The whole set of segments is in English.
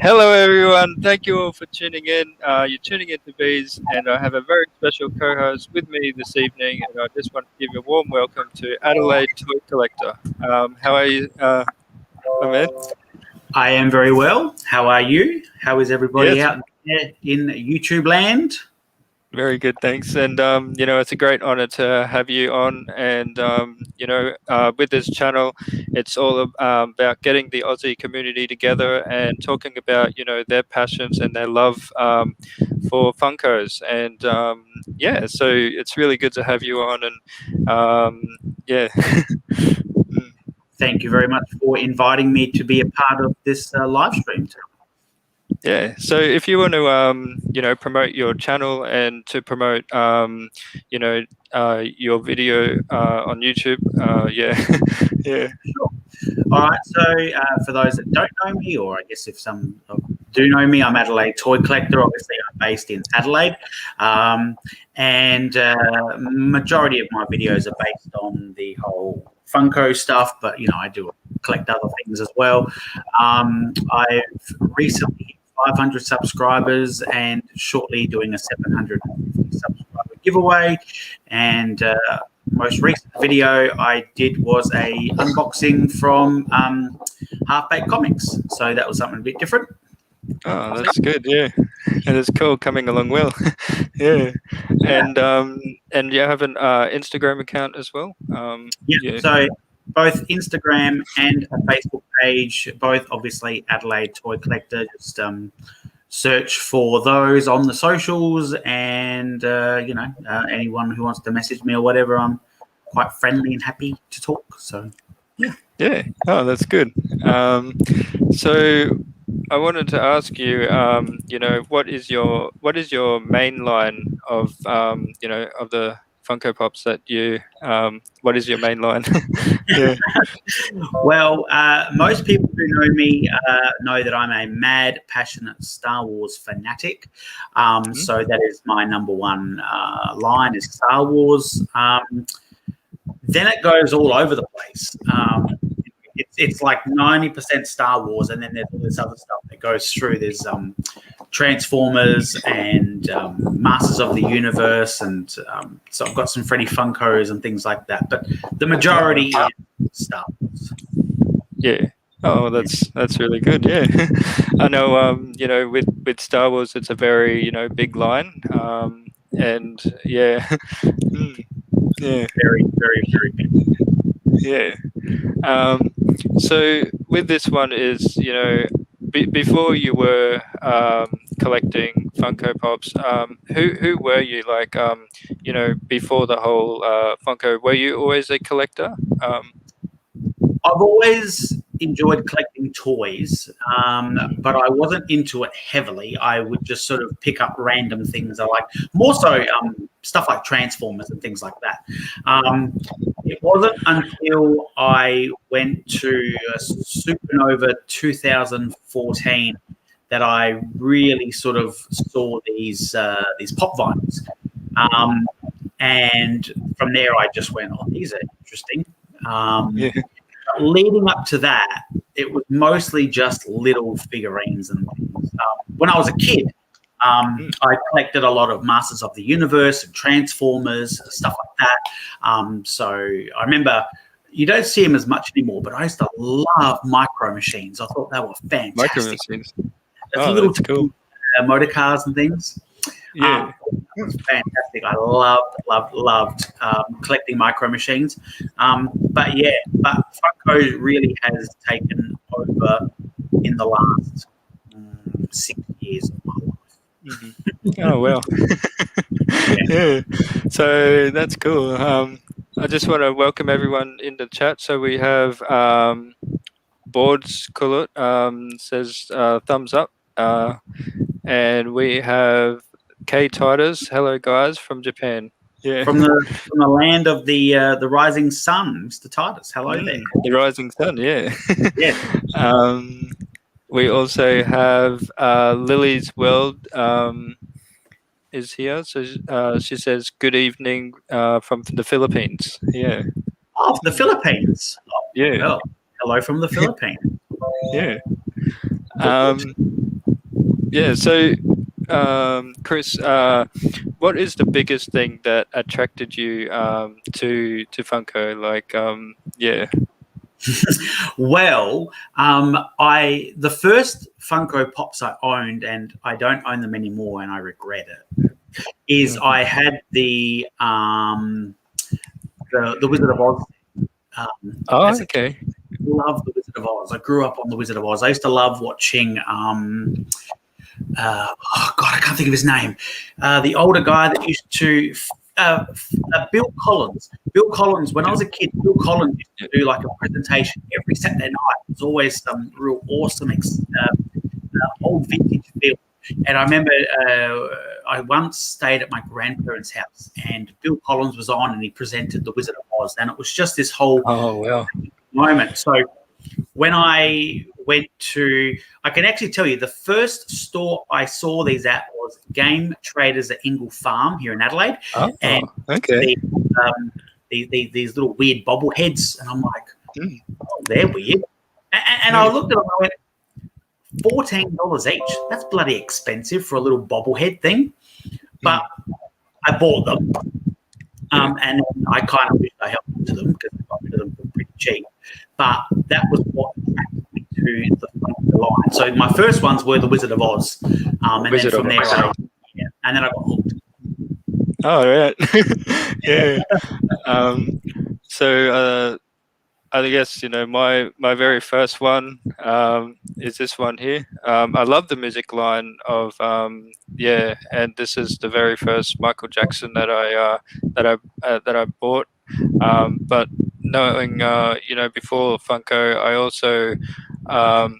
Hello, everyone. Thank you all for tuning in. You're tuning in to Bees, and I have a very special co-host with me this evening. And I just want to give you a warm welcome to Adelaide Toy Collector. How are you, my man? I am very well. How are you? How is everybody Yes, out there in YouTube land? very good, thanks. And it's a great honor to have you on. And with this channel, it's all about getting the Aussie community together and talking about their passions and their love for Funkos. And so it's really good to have you on. And yeah. Mm. Thank you very much for inviting me to be a part of this live stream. Yeah. So if you want to, promote your channel and to promote, your video on YouTube, yeah, yeah. Sure. All right. So for those that don't know me, or I guess if some do know me, I'm Adelaide Toy Collector. Obviously, I'm based in Adelaide, and majority of my videos are based on the whole Funko stuff. But I do collect other things as well. I've recently hit 500 subscribers, and shortly doing a 750 subscriber giveaway, and most recent video I did was a unboxing from Half Baked Comics, so that was something a bit different. Oh, that's good. Yeah, and it's cool, coming along well. Yeah, and you have an Instagram account as well. Yeah, so both Instagram and a Facebook page, both obviously Adelaide Toy Collector. Just search for those on the socials, and anyone who wants to message me or whatever, I'm quite friendly and happy to talk. So yeah. Oh, that's good. So I wanted to ask you, what is your main line of of the Funko Pops that you what is your main line? Yeah. Well, most people who know me know that I'm a mad, passionate Star Wars fanatic. So that is my number one line, is Star Wars. Then it goes all over the place. It's like 90% Star Wars, and then there's all this other stuff that goes through. There's Transformers and Masters of the Universe, and so I've got some Freddy Funkos and things like that. But the majority is Star Wars. Yeah. Oh, that's really good. Yeah, I know. With Star Wars, it's a very big line. And yeah, yeah, Very, very, very big. yeah. So with this one is, before you were collecting Funko Pops, who were you, like, before the whole Funko? Were you always a collector? I've always enjoyed collecting toys, but I wasn't into it heavily. I would just sort of pick up random things I like, more so stuff like Transformers and things like that. It wasn't until I went to Supernova 2014 that I really sort of saw these pop vinyls, and from there I just went, "Oh, these are interesting." Yeah. Leading up to that, it was mostly just little figurines and things. When I was a kid, I collected a lot of Masters of the Universe and Transformers, stuff like that. So I remember, you don't see them as much anymore, but I used to love Micro Machines. I thought they were fantastic. Micro Machines. Oh, little cool. Motor cars and things. Yeah. It was fantastic. I loved collecting Micro Machines. But Funko really has taken over in the last 6 years of my life. Mm-hmm. Oh, well. Yeah. So that's cool. I just want to welcome everyone in the chat. So we have Boards Kulut says thumbs up. And we have K Titus. Hello, guys, from Japan. Yeah. From the land of the rising sun, Mr. Titus. Hello there. The rising sun, yeah. Yeah. We also have Lily's World is here. So she says, good evening from the Philippines. Yeah. Oh, the Philippines. Oh, yeah. Well, hello from the Philippines. Yeah. Yeah. So, Chris, what is the biggest thing that attracted you to Funko? Like, yeah. Well, the first Funko Pops I owned, and I don't own them anymore, and I regret it, is Mhm. I had the Wizard of Oz. Oh, As a kid, okay. I loved the Wizard of Oz. I grew up on the Wizard of Oz. I used to love watching. Oh God, I can't think of his name. The older guy that used to. Bill Collins. Bill Collins. When I was a kid, Bill Collins used to do like a presentation every Saturday night. It was always some real awesome old vintage film. And I remember I once stayed at my grandparents' house, and Bill Collins was on, and he presented The Wizard of Oz, and it was just this whole Oh, well. moment. So when I went to, I can actually tell you, the first store I saw these at was Game Traders at Ingle Farm here in Adelaide, Oh, and okay. the, these little weird bobbleheads, and I'm like, Mm. oh, they're weird. And I looked at them, and I went, $14 each. That's bloody expensive for a little bobblehead thing. But I bought them, Yeah. and I kind of wished I held on to them because I got rid of them for pretty cheap. But that was what attracted me to the line. So my first ones were the Wizard of Oz, and Wizard then of from there, Oz. and then I got hooked. Oh, right. Yeah. Um, so, I guess my very first one is this one here. I love the music line of yeah, and this is the very first Michael Jackson that I bought. But knowing before Funko, I also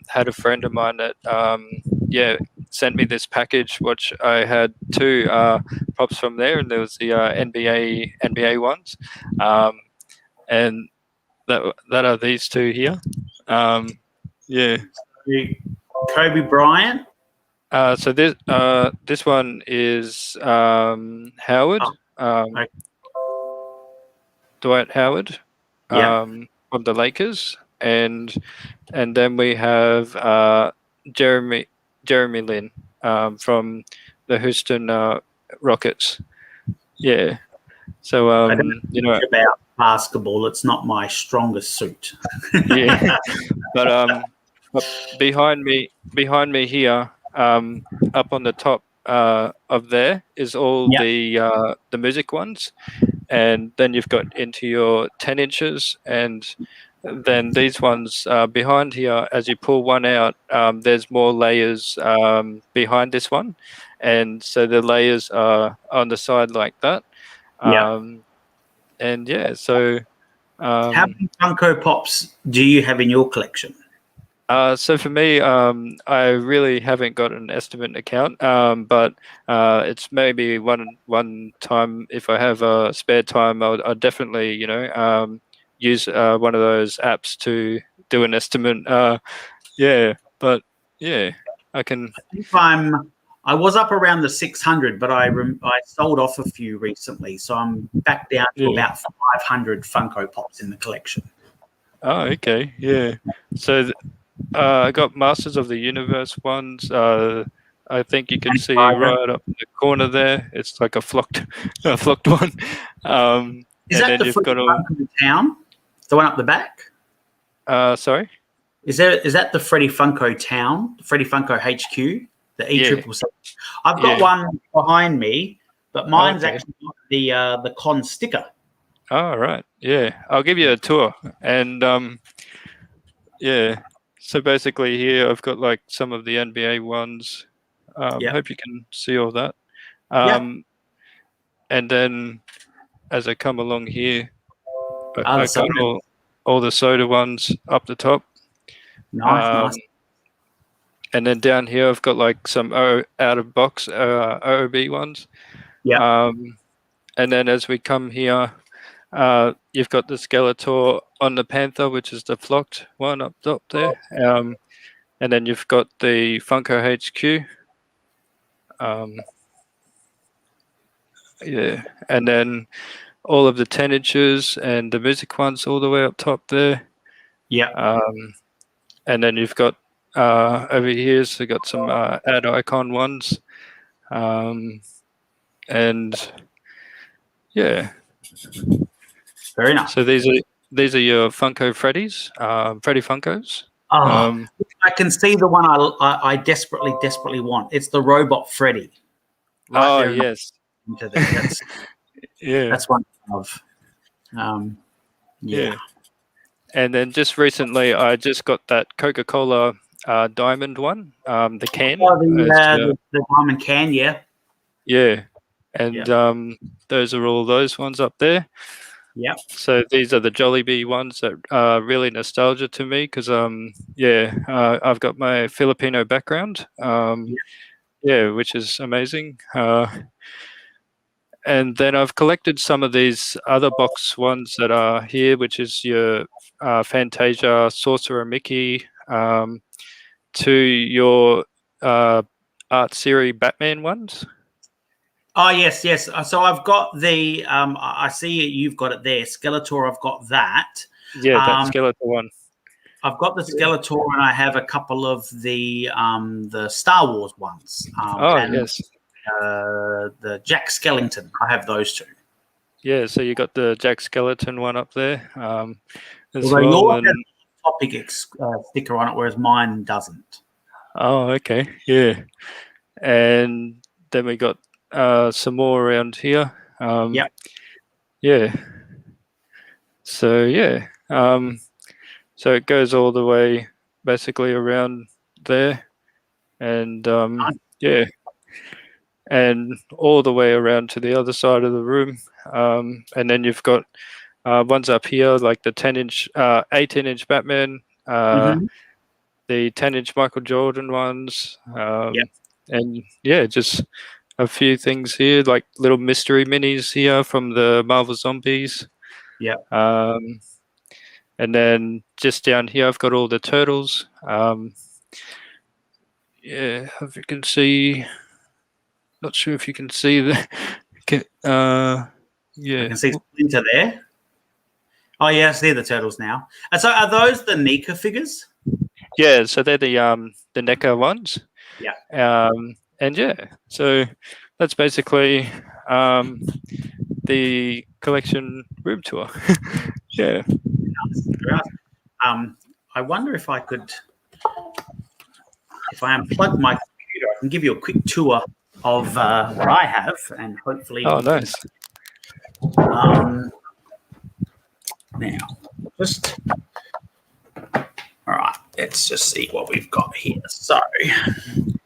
had a friend of mine that yeah, sent me this package, which I had two props from there, and there was the NBA ones, and that are these two here. Yeah. Kobe Bryant. So this one is Howard, Oh, okay. Dwight Howard, Yeah. from the Lakers, and then we have Jeremy Lin, from the Houston Rockets. Yeah. So I don't know about basketball. It's not my strongest suit. yeah, but behind me here, up on the top of there is all Yeah. the music ones, and then you've got into your 10 inches, and then these ones behind here. As you pull one out, there's more layers behind this one, and so the layers are on the side like that, Yeah. and yeah, so. How Um, many Funko Pops do you have in your collection? So for me, I really haven't got an estimate account, but it's maybe one time if I have spare time, I'll definitely use one of those apps to do an estimate. Yeah, but yeah, I can. I think I was up around the 600, but I sold off a few recently, so I'm back down to Yeah. about 500 Funko Pops in the collection. Oh, okay. Yeah. So I got Masters of the Universe ones. I think you can see right up in the corner there. It's like a flocked, a flocked one. Is And that then the you've got Freddie all. Funko Town? The one up the back? Sorry. Is that the Freddie Funko Town? Freddie Funko HQ? The E Yeah. triple C? I've got Yeah. one behind me, but mine's Okay. actually got the con sticker. All right. Yeah. I'll give you a tour. And yeah. So basically, here I've got like some of the NBA ones. Yeah. Hope you can see all that. Yeah. And then as I come along here, I Other got side. all the soda ones up the top. Nice, Um, nice. and then down here, I've got like some out of box OOB ones. Yeah. And then as we come here, you've got the Skeletor on the Panther, which is the flocked one up top there. And then you've got the Funko HQ. Yeah. And then all of the 10 inches and the music ones all the way up top there. Yeah. And then you've got over here. So got some ad icon ones, and yeah. Very nice. So these are your Funko Freddies, Freddy Funkos. Oh, I can see the one I desperately want. It's the robot Freddy, right there. Yes. Into there. That's one of. Yeah. And then just recently, I just got that Coca-Cola diamond one, the can. Oh, the diamond can, yeah. Yeah, and those are all those ones up there. Yep. So these are the Jollibee ones that are really nostalgia to me because I've got my Filipino background. Which is amazing. And then I've collected some of these other box ones that are here, which is your Fantasia Sorcerer Mickey, to your Art Series Batman ones. Oh yes. So I've got the. I see you've got it there. Skeletor. I've got that. Yeah, that Skeletor one. I've got the Skeletor, and I have a couple of the Star Wars ones. Yes. The Jack Skellington. I have those two. Yeah, so you got the Jack Skeleton one up there as Although well. yours has a topic sticker on it, whereas mine doesn't. Oh, okay. Yeah. And then we got some more around here. Yep. Yeah. So, yeah. So it goes all the way basically around there. And, yeah. And all the way around to the other side of the room. And then you've got ones up here, like the 10-inch, 18-inch Batman, the 10-inch Michael Jordan ones. And, yeah, just a few things here, like little mystery minis here from the Marvel Zombies. Yeah. And then just down here, I've got all the turtles. If you can see, not sure if you can see the. I can see Splinter there. Oh yeah, I see the turtles now. And so, are those the NECA figures? Yeah, so they're the NECA ones. Yeah. And yeah, so that's basically the collection room tour. Yeah. I wonder if I could, if I unplug my computer, I can give you a quick tour of what I have, and hopefully. Oh, nice. Now, just all right. Let's just see what we've got here. So, in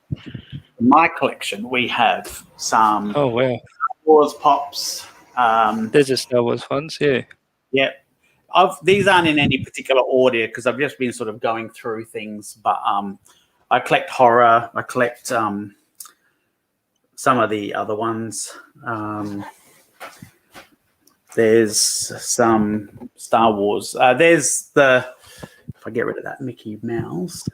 my collection, we have some. Oh wow. Star Wars pops. There's just Star Wars ones, yeah. Yeah. These aren't in any particular order because I've just been sort of going through things. But I collect horror. I collect some of the other ones. There's some Star Wars. There's the. If I get rid of that Mickey Mouse,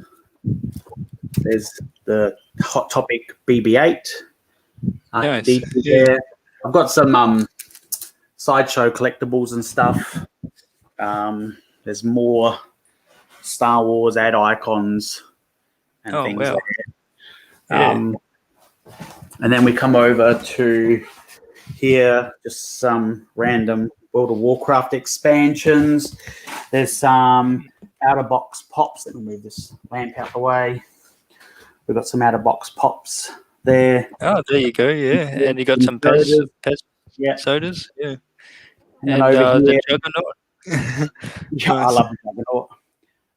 there's the Hot Topic BB-8. Nice. Yeah. I've got some sideshow collectibles and stuff. There's more Star Wars ad icons and things like that. And then we come over to here, just some random World of Warcraft expansions. There's some out-of-box pops. Let me move this lamp out the way. We've got some out-of-box pops there. Oh, there you go, yeah. And you got some Pez sodas, yeah. And over the here, Juggernaut. yeah, I love the Juggernaut.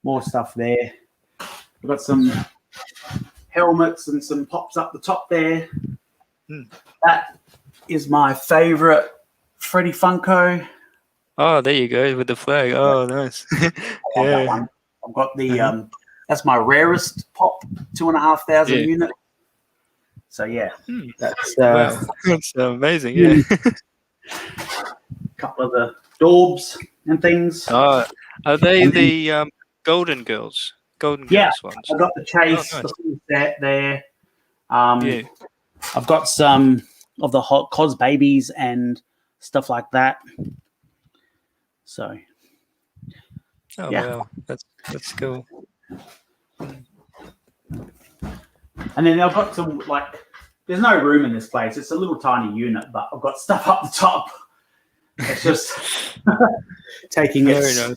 More stuff there. We've got some helmets and some pops up the top there. That is my favorite Freddy Funko. Oh, there you go with the flag. Oh, nice. That one. I've got the that's my rarest pop, 2,500 unit. So yeah, that's wow. That's amazing. Yeah. A couple of the Dorbs and things. Oh, are they the Golden Girls? Golden Girls ones. I've got the Chase, nice. the full set there. I've got some of the hot Cos babies and stuff like that. So, wow, that's cool. And then I've got some, like, there's no room in this place. It's a little tiny unit, but I've got stuff up the top. It's just taking Very nice.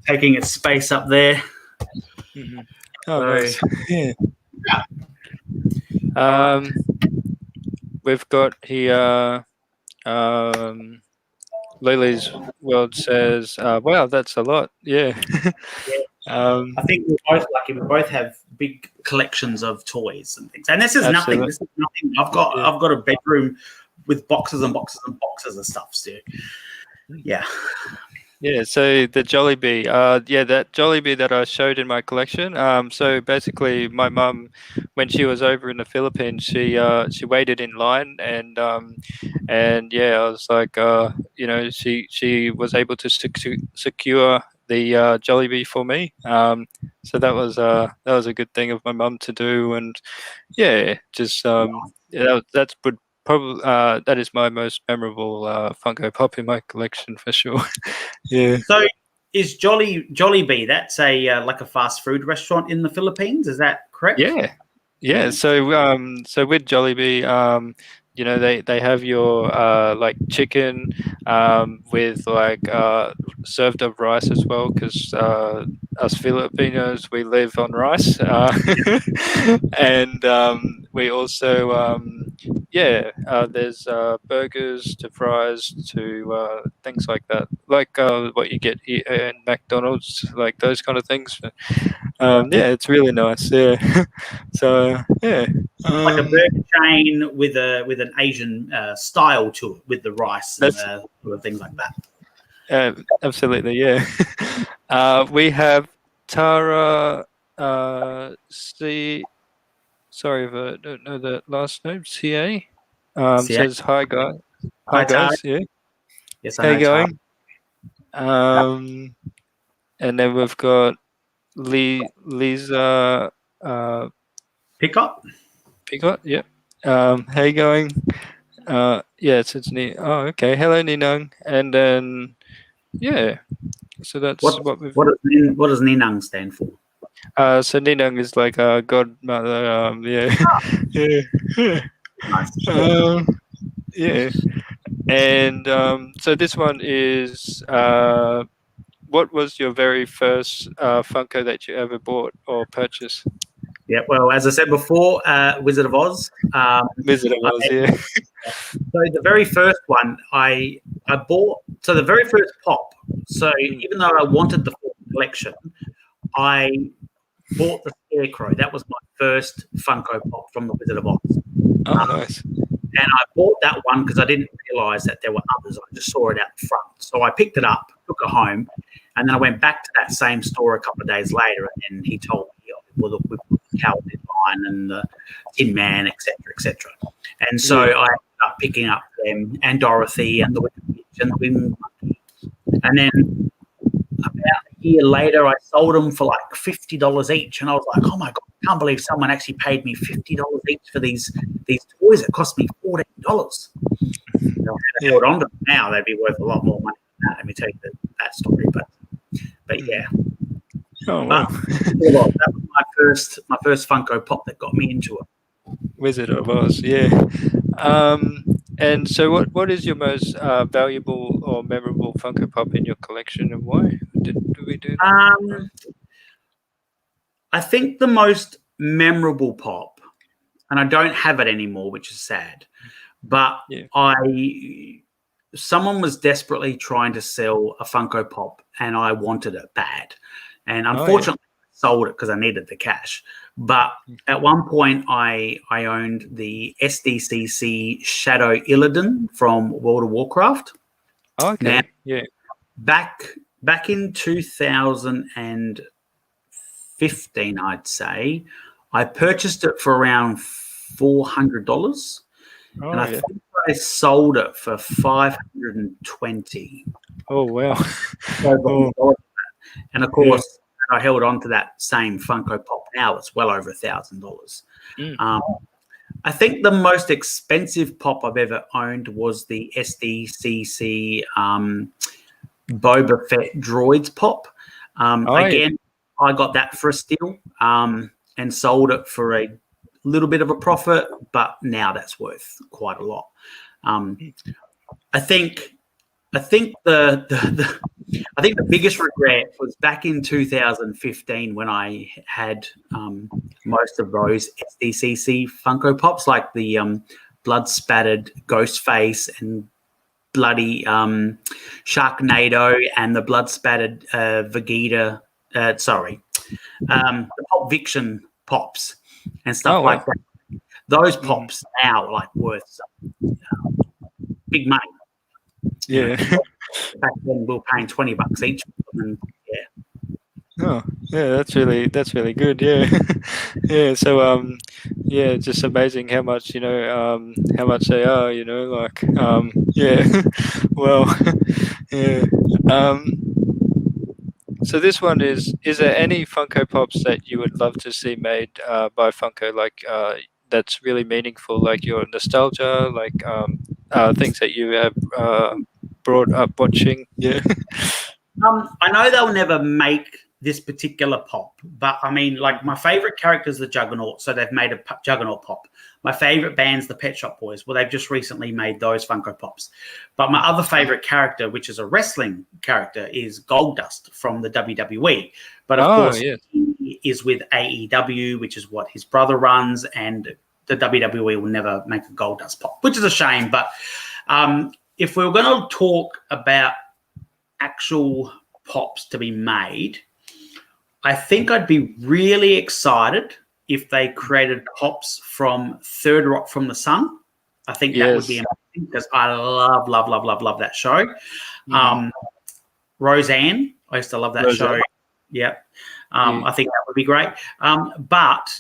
its space up there. Mm-hmm. Oh, So, nice. Yeah. right. We've got here. Lily's World says, "Wow, that's a lot." Yeah. Yeah. I think we're both lucky. We both have big collections of toys and things. And this is nothing. This is nothing. I've got a bedroom with boxes and boxes and boxes of stuff still. Yeah. Yeah, so the Jollibee, that Jollibee that I showed in my collection. So basically, my mum, when she was over in the Philippines, she waited in line, and yeah, I was like, she was able to secure the Jollibee for me. So that was a good thing of my mum to do, and yeah, just that's probably that is my most memorable Funko Pop in my collection for sure. Yeah. So is Jollibee? That's a like a fast food restaurant in the Philippines. Is that correct? Yeah. Yeah. So with Jollibee, they have your like chicken with like served up rice as well, because us Filipinos, we live on rice, and we also there's burgers to fries to things like that, like what you get here in McDonald's, like those kind of things. Yeah, it's really nice. Yeah. So yeah, Like a burger chain with an Asian style to it, with the rice and that's things like that. absolutely, yeah. We have Tara. C. Sorry if I don't know the last name. CA. See, Says hi, guys. Hi, hi Tara. guys. Yeah. Yes, I How you know Tara. going? And then we've got Lisa. Pick up. Picot. Yep. How you going? Yes, it's Ni. Oh, okay. Hello, Ninong. And then, yeah. So that's what we've. What does Ninang stand for? So Ninong is like a godmother. Yeah, yeah, Nice. yeah. And so this one is. What was your very first Funko that you ever bought or purchased? Yeah. Well, as I said before, Wizard of Oz. Wizard of Oz, yeah. So the very first one I bought. So the very first pop. So even though I wanted the full collection, I bought the Scarecrow. That was my first Funko Pop from the Wizard of Oz. Oh, nice. And I bought that one because I didn't realise that there were others. I just saw it out the front. So I picked it up, took it home, and then I went back to that same store a couple of days later, and he told me, well, look, we've got the Cowboy line and the Tin Man, etc., etc. And so I ended up picking up them and Dorothy and the Wicked Witch and the Winged Monkey. And then about a year later, I sold them for like $50 each, and I was like, "Oh my god, I can't believe someone actually paid me $50 each for these toys. It cost me $14." If I held on to them now, they'd be worth a lot more money than that. Let me tell you that story. But yeah. Oh wow. That was my first Funko Pop that got me into it. Wizard of Oz, yeah. And so, what is your most valuable or memorable Funko Pop in your collection, and why? Did we do that? I think the most memorable pop, and I don't have it anymore, which is sad, but someone was desperately trying to sell a Funko Pop, and I wanted it bad, and unfortunately sold it because I needed the cash. But at one point, I owned the SDCC Shadow Illidan from World of Warcraft. Okay. Now, back in 2015, I'd say, I purchased it for around $400, and I think I sold it for $520. Oh wow! And of course, I held on to that same Funko Pop. Now it's well over $1,000. I think the most expensive pop I've ever owned was the SDCC Boba Fett Droids pop. Again, I got that for a steal. And and sold it for a little bit of a profit, but now that's worth quite a lot. I think the biggest regret was back in 2015 when I had most of those SDCC Funko Pops, like the blood spattered Ghostface and bloody Sharknado and the blood spattered Vegeta. The Pulp Fiction pops and stuff like that. Those pops now are like worth some big money. Yeah. Back then we were paying $20 each. And, Oh, yeah, that's really good. Yeah. Yeah. So yeah, just amazing how much how much they are. Like yeah. Well, yeah. So this one is there any Funko Pops that you would love to see made by Funko, like that's really meaningful, like your nostalgia, like things that you have brought up watching? Yeah. I know they'll never make this particular pop, but I mean, like my favorite character is the Juggernaut, so they've made a Juggernaut pop. My favorite band's the Pet Shop Boys. Well, they've just recently made those Funko Pops. But my other favorite character, which is a wrestling character, is Goldust from the WWE. But of course, he is with AEW, which is what his brother runs, and the WWE will never make a Goldust pop, which is a shame. But if we were going to talk about actual pops to be made, I think I'd be really excited if they created pops from Third Rock from the Sun. I think that would be amazing because I love that show. Roseanne, I used to love that show. Yeah. I think that would be great. But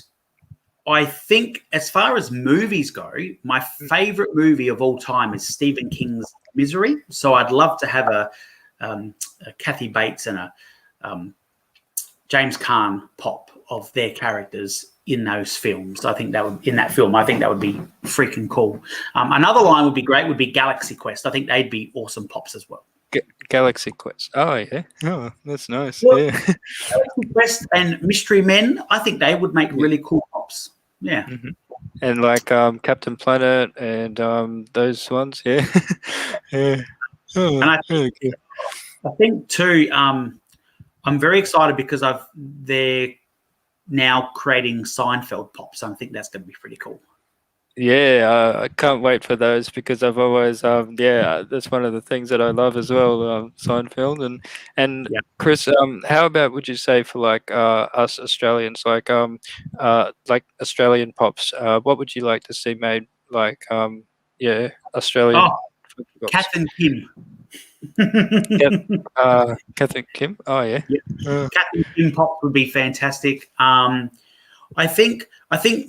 I think as far as movies go, my favorite movie of all time is Stephen King's Misery. So I'd love to have a Kathy Bates and a James Caan pop of their characters in those films. I think that would be freaking cool. Another line would be great would be Galaxy Quest. I think they'd be awesome pops as well. Galaxy Quest. Oh yeah. Oh, that's nice. Well, yeah. Galaxy Quest and Mystery Men, I think they would make really cool pops. Yeah. And like Captain Planet and those ones. Yeah. Yeah. Oh, and really cool. I think too, I'm very excited because they're now creating Seinfeld pops. I think that's going to be pretty cool. Yeah, I can't wait for those because I've always, that's one of the things that I love as well, Seinfeld. And Chris, how about would you say for like us Australians, like Australian pops, what would you like to see made like, Australian? Kath and Kim. Kath and Kim. Oh yeah. Kath and Kim pops would be fantastic. I think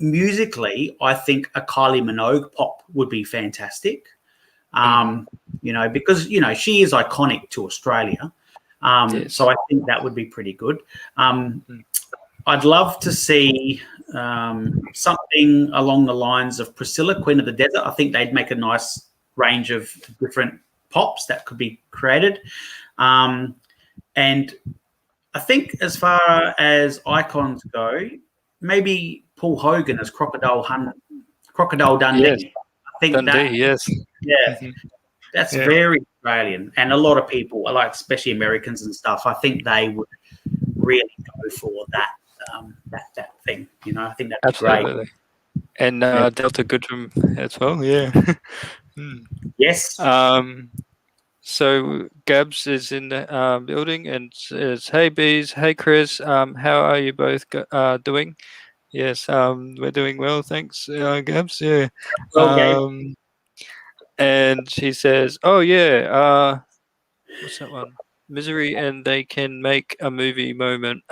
musically, I think a Kylie Minogue pop would be fantastic. Because she is iconic to Australia. So I think that would be pretty good. I'd love to see something along the lines of Priscilla, Queen of the Desert. I think they'd make a nice range of different pops that could be created. And I think as far as icons go, maybe Paul Hogan as Crocodile Dundee. Yes. I think Dundee, yes. Yeah. That's very Australian. And a lot of people, like especially Americans and stuff, I think they would really go for that thing. I think that'd be great. And Delta Goodrem as well, yeah. Yes. So Gabs is in the building and says, "Hey Bees, hey Chris, how are you both doing?" Yes, we're doing well, thanks, Gabs. Yeah. And she says, "Oh yeah, what's that one? Misery, and they can make a movie moment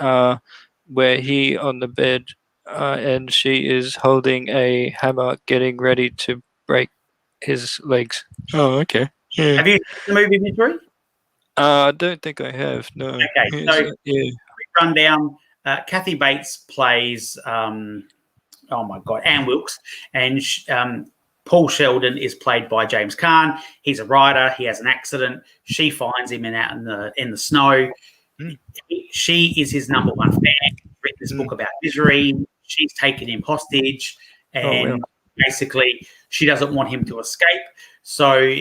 where he on the bed and she is holding a hammer, getting ready to break his legs." Oh, okay. Yeah. Have you seen the movie Misery? I don't think I have. No. Okay, so quick rundown. Kathy Bates plays, Anne Wilkes, and Paul Sheldon is played by James Caan. He's a writer. He has an accident. She finds him out in the snow. She is his number one fan. He's written this book about misery. she's taken him hostage, Oh, wow. and basically she doesn't want him to escape. So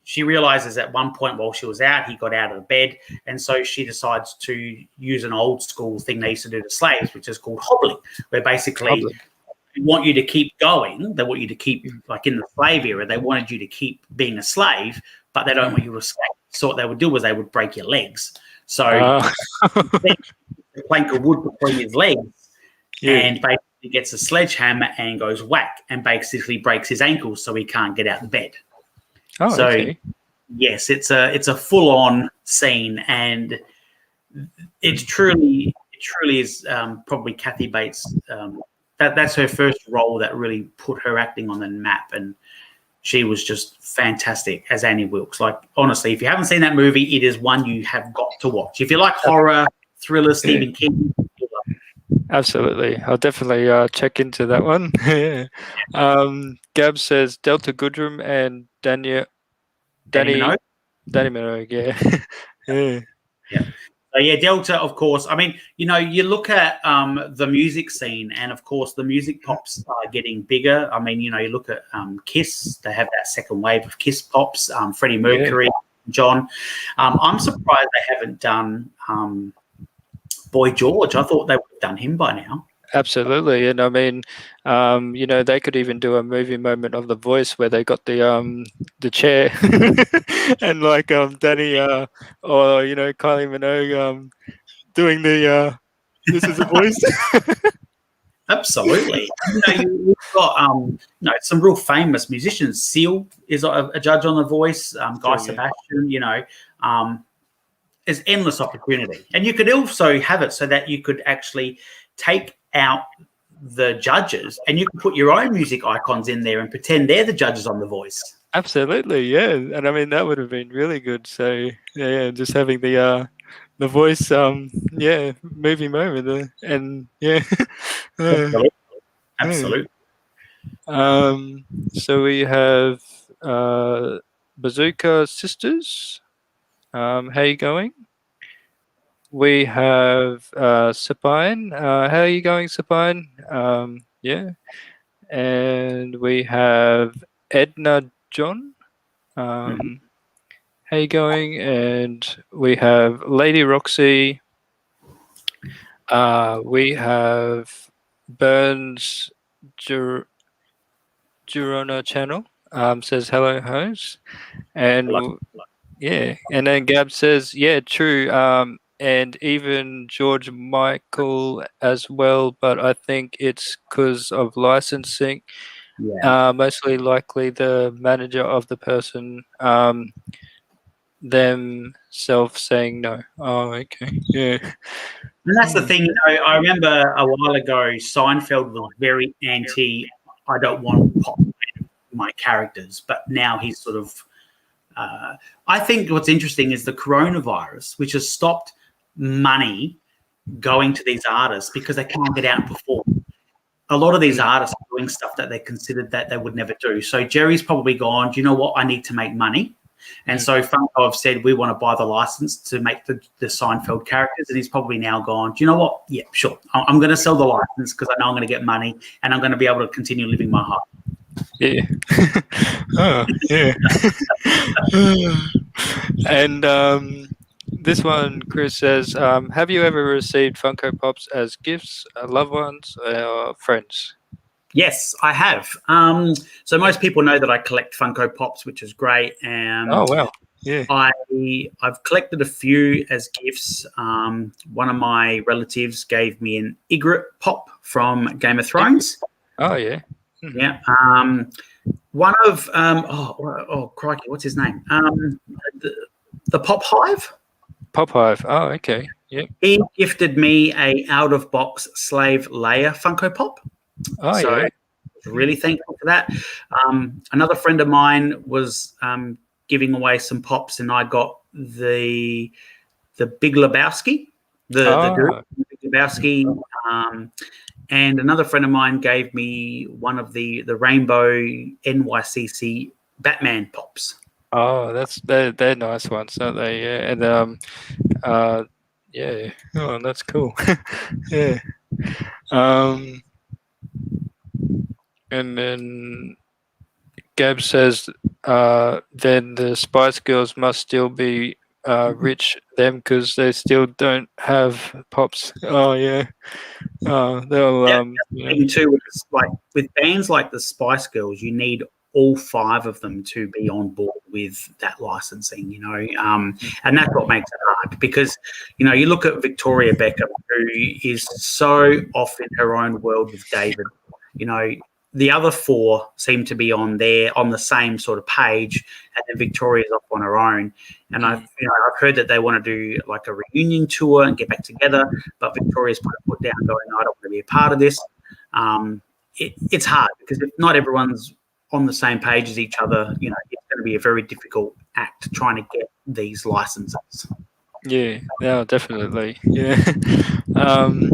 she realizes at one point while she was out, he got out of bed, and so she decides to use an old school thing they used to do to slaves, which is called hobbling, where basically they want you to keep going. They want you to keep, like in the slave era, they wanted you to keep being a slave, but they don't want you to escape. So what they would do was they would break your legs. So a plank of wood between his legs, and basically gets a sledgehammer and goes whack, and basically breaks his ankles so he can't get out of bed. Oh, so okay. yes, it's a full on scene, and it truly is probably Kathy Bates. That's her first role that really put her acting on the map, and she was just fantastic as Annie Wilkes. Like, honestly, if you haven't seen that movie, it is one you have got to watch. If you like horror, thriller, Stephen King, you'll love it. Absolutely. I'll definitely check into that one. Gab says Delta Goodrum and Danny Minogue, yeah. Yeah. So yeah, Delta, of course. I mean, you look at the music scene, and of course, the music pops are getting bigger. I mean, you look at Kiss; they have that second wave of Kiss pops. Freddie Mercury, John. I'm surprised they haven't done Boy George. I thought they would have done him by now. Absolutely, and I mean, they could even do a movie moment of The Voice where they got the chair, and like Danny or Kylie Minogue doing the this is a voice. Absolutely. You've got some real famous musicians. Seal is a judge on The Voice. Guy Sebastian. There's endless opportunity, and you could also have it so that you could actually take out the judges, and you can put your own music icons in there and pretend they're the judges on The Voice. Absolutely, yeah, and I mean that would have been really good. So yeah, just having the Voice, movie moment, and yeah, Absolutely. So we have Bazooka Sisters. How you going? We have Sapine. How are you going, Sapine? Yeah. And we have Edna John. How you going? And we have Lady Roxy. We have Burns Girona Channel. Says hello, host. And yeah, and then Gab says, yeah, true. And even George Michael as well, but I think it's because of licensing. Mostly likely the manager of the person themselves saying no. Oh, okay, yeah. And that's the thing. I remember a while ago, Seinfeld was very anti. I don't want pop my characters, but now he's sort of. I think what's interesting is the coronavirus, which has stopped money going to these artists because they can't get out and perform. A lot of these artists are doing stuff that they considered that they would never do. So Jerry's probably gone, do you know what? I need to make money. And so Funko have said, we want to buy the license to make the Seinfeld characters. And he's probably now gone, do you know what? Yeah, sure. I'm going to sell the license because I know I'm going to get money and I'm going to be able to continue living my heart. Yeah. Oh, yeah. And this one, Chris says, have you ever received Funko Pops as gifts, loved ones, or friends? Yes, I have. So most people know that I collect Funko Pops, which is great. Oh, wow. Yeah. I've collected a few as gifts. One of my relatives gave me an Ygritte Pop from Game of Thrones. Oh, yeah. Yeah. One of crikey, what's his name? The Pop Hive. Pop Hive. Oh, okay. Yeah. He gifted me a out of box Slave Leia Funko Pop. Oh, so yeah. Really thankful for that. Another friend of mine was giving away some pops, and I got the Big Lebowski, the Big Lebowski. And another friend of mine gave me one of the Rainbow NYCC Batman pops. Oh, they're nice ones, aren't they? Yeah, and yeah. Oh, that's cool. Yeah. Um, and then Gab says, then the Spice Girls must still be rich them because they still don't have pops. Oh yeah. They'll Yeah, you know. thing too is like with bands like the Spice Girls, you need all five of them to be on board with that licensing, and that's what makes it hard because, you look at Victoria Beckham, who is so off in her own world with David, the other four seem to be on the same sort of page, and then Victoria's off on her own. And I've heard that they want to do like a reunion tour and get back together, but Victoria's put her foot down, going, "I don't want to be a part of this." It's hard because if not everyone's on the same page as each other, it's going to be a very difficult act trying to get these licenses. Yeah, no, definitely. Yeah. um,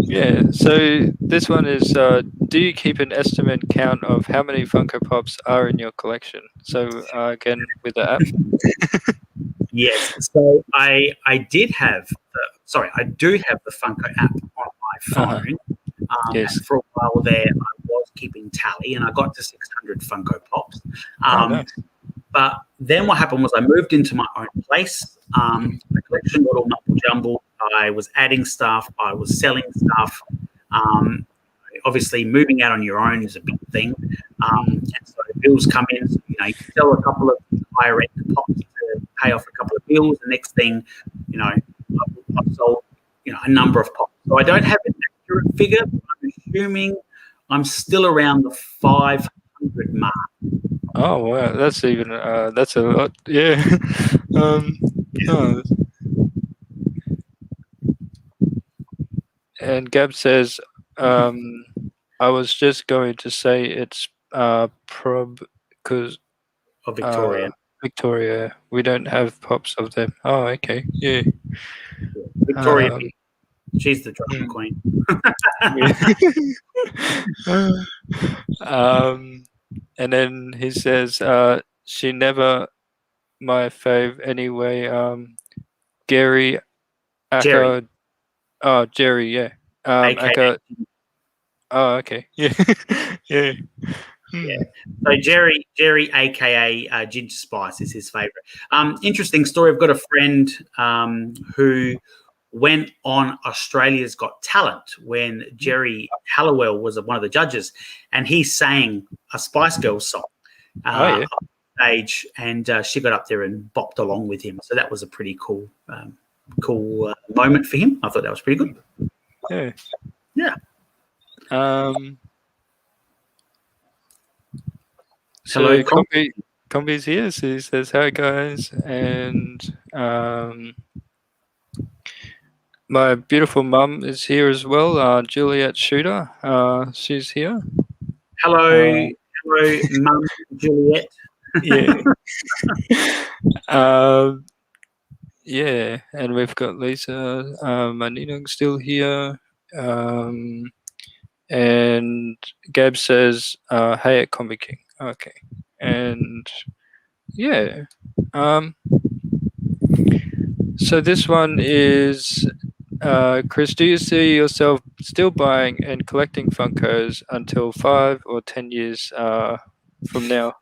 yeah. So this one is: do you keep an estimate count of how many Funko Pops are in your collection? So again, with the app. Yes. So I do have the Funko app on my phone. Yes. And for a while there, I was keeping tally, and I got to 600 Funko Pops. Oh, nice. But then what happened was I moved into my own place. The collection got all mumble jumbled. I was adding stuff. I was selling stuff. Obviously, moving out on your own is a big thing. And so the bills come in. So, you sell a couple of higher end pops to pay off a couple of bills. The next thing, I've sold, a number of pops. So I don't have an accurate figure. But I'm assuming I'm still around the 500 mark. Oh wow, that's even that's a lot. Yeah. Oh. And Gab says, I was just going to say it's because Of Victoria. Victoria, we don't have pops of them. Oh, okay, yeah. Victoria, she's the drama queen. And then he says, she never my fave anyway. Gary Jerry. Aka. Oh, Jerry, yeah. AKA. Oh, okay. Yeah. Yeah. Yeah. So Jerry, aka Ginger Spice, is his favourite. Interesting story. I've got a friend who went on Australia's Got Talent when Jerry Halliwell was one of the judges, and he sang a Spice Girls song on stage, and she got up there and bopped along with him. So that was a pretty cool moment for him. I thought that was pretty good. Yeah. Yeah. So Combi's here. So he says, "Hi guys," and my beautiful mum is here as well. Juliet Shooter. She's here. Hello, Mum Juliet. Yeah. Yeah, and we've got Lisa Maninong still here. And Gab says, "Hey at Combi King." Okay, and yeah. So this one is, Chris, do you see yourself still buying and collecting Funkos until 5 or 10 years from now?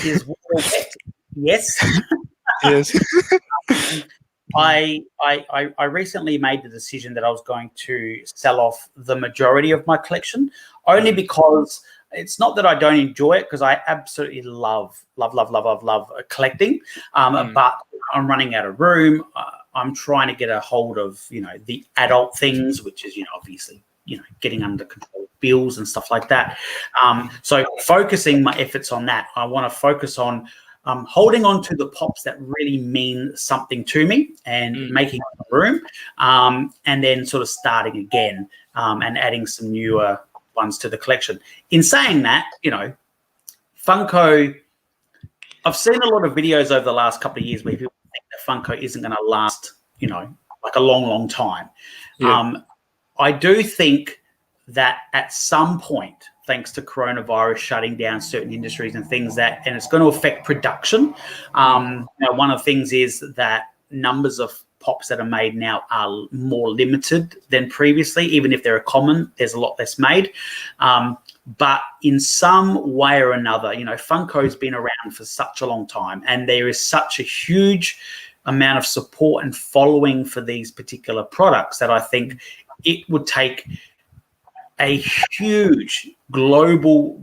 Is yes. Yes. I recently made the decision that I was going to sell off the majority of my collection, only because it's not that I don't enjoy it, because I absolutely love collecting. But I'm running out of room. I'm trying to get a hold of the adult things, which is obviously getting under control bills and stuff like that. So focusing my efforts on that, I want to focus on holding on to the pops that really mean something to me and making room, and then sort of starting again and adding some newer ones to the collection. In saying that, Funko, I've seen a lot of videos over the last couple of years where people think that Funko isn't going to last, like a long time. Yeah. I do think that at some point, thanks to coronavirus shutting down certain industries and things and it's going to affect production. One of the things is that numbers of pops that are made now are more limited than previously. Even if they're common, there's a lot less made. But in some way or another, Funko's been around for such a long time, and there is such a huge amount of support and following for these particular products that I think it would take a huge global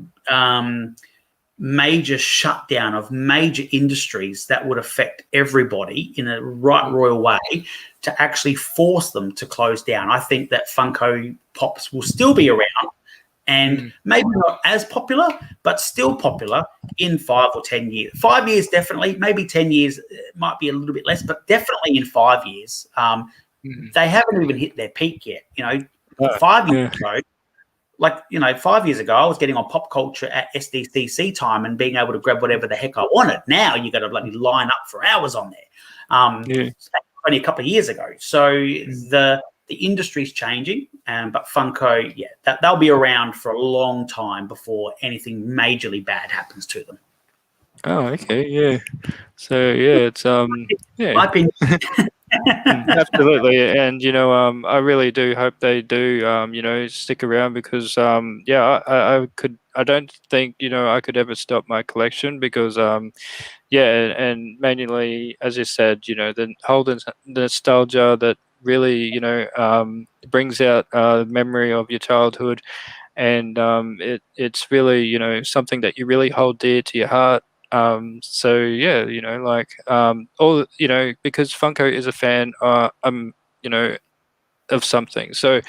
major shutdown of major industries that would affect everybody in a right royal way to actually force them to close down. I think that Funko Pops will still be around, and maybe not as popular, but still popular in 5 or 10 years. 5 years, definitely. Maybe 10 years might be a little bit less, but definitely in 5 years. They haven't even hit their peak yet. 5 years ago, 5 years ago, I was getting on pop culture at SDCC time and being able to grab whatever the heck I wanted. Now you got to bloody line up for hours on there. Only a couple of years ago. So the industry's changing, but Funko, they'll be around for a long time before anything majorly bad happens to them. Oh, okay, yeah. So it's My opinion. Absolutely, and I really do hope they do stick around, because I don't think I could ever stop my collection, because and manually, as you said, the whole nostalgia that really brings out memory of your childhood, and it's really something that you really hold dear to your heart. All because Funko is a fan, of something. So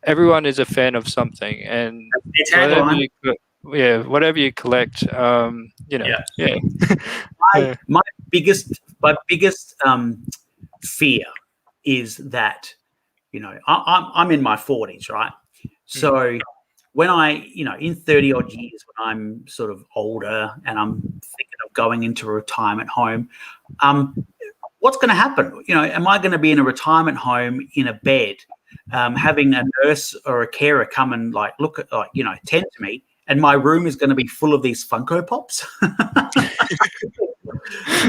everyone is a fan of something, and whatever you collect, My biggest fear is that I'm in my 40s, right? So when in 30 odd years, when I'm sort of older and I'm thinking of going into a retirement home, what's going to happen? Am I going to be in a retirement home in a bed, having a nurse or a carer come and look at, tend to me, and my room is going to be full of these Funko Pops?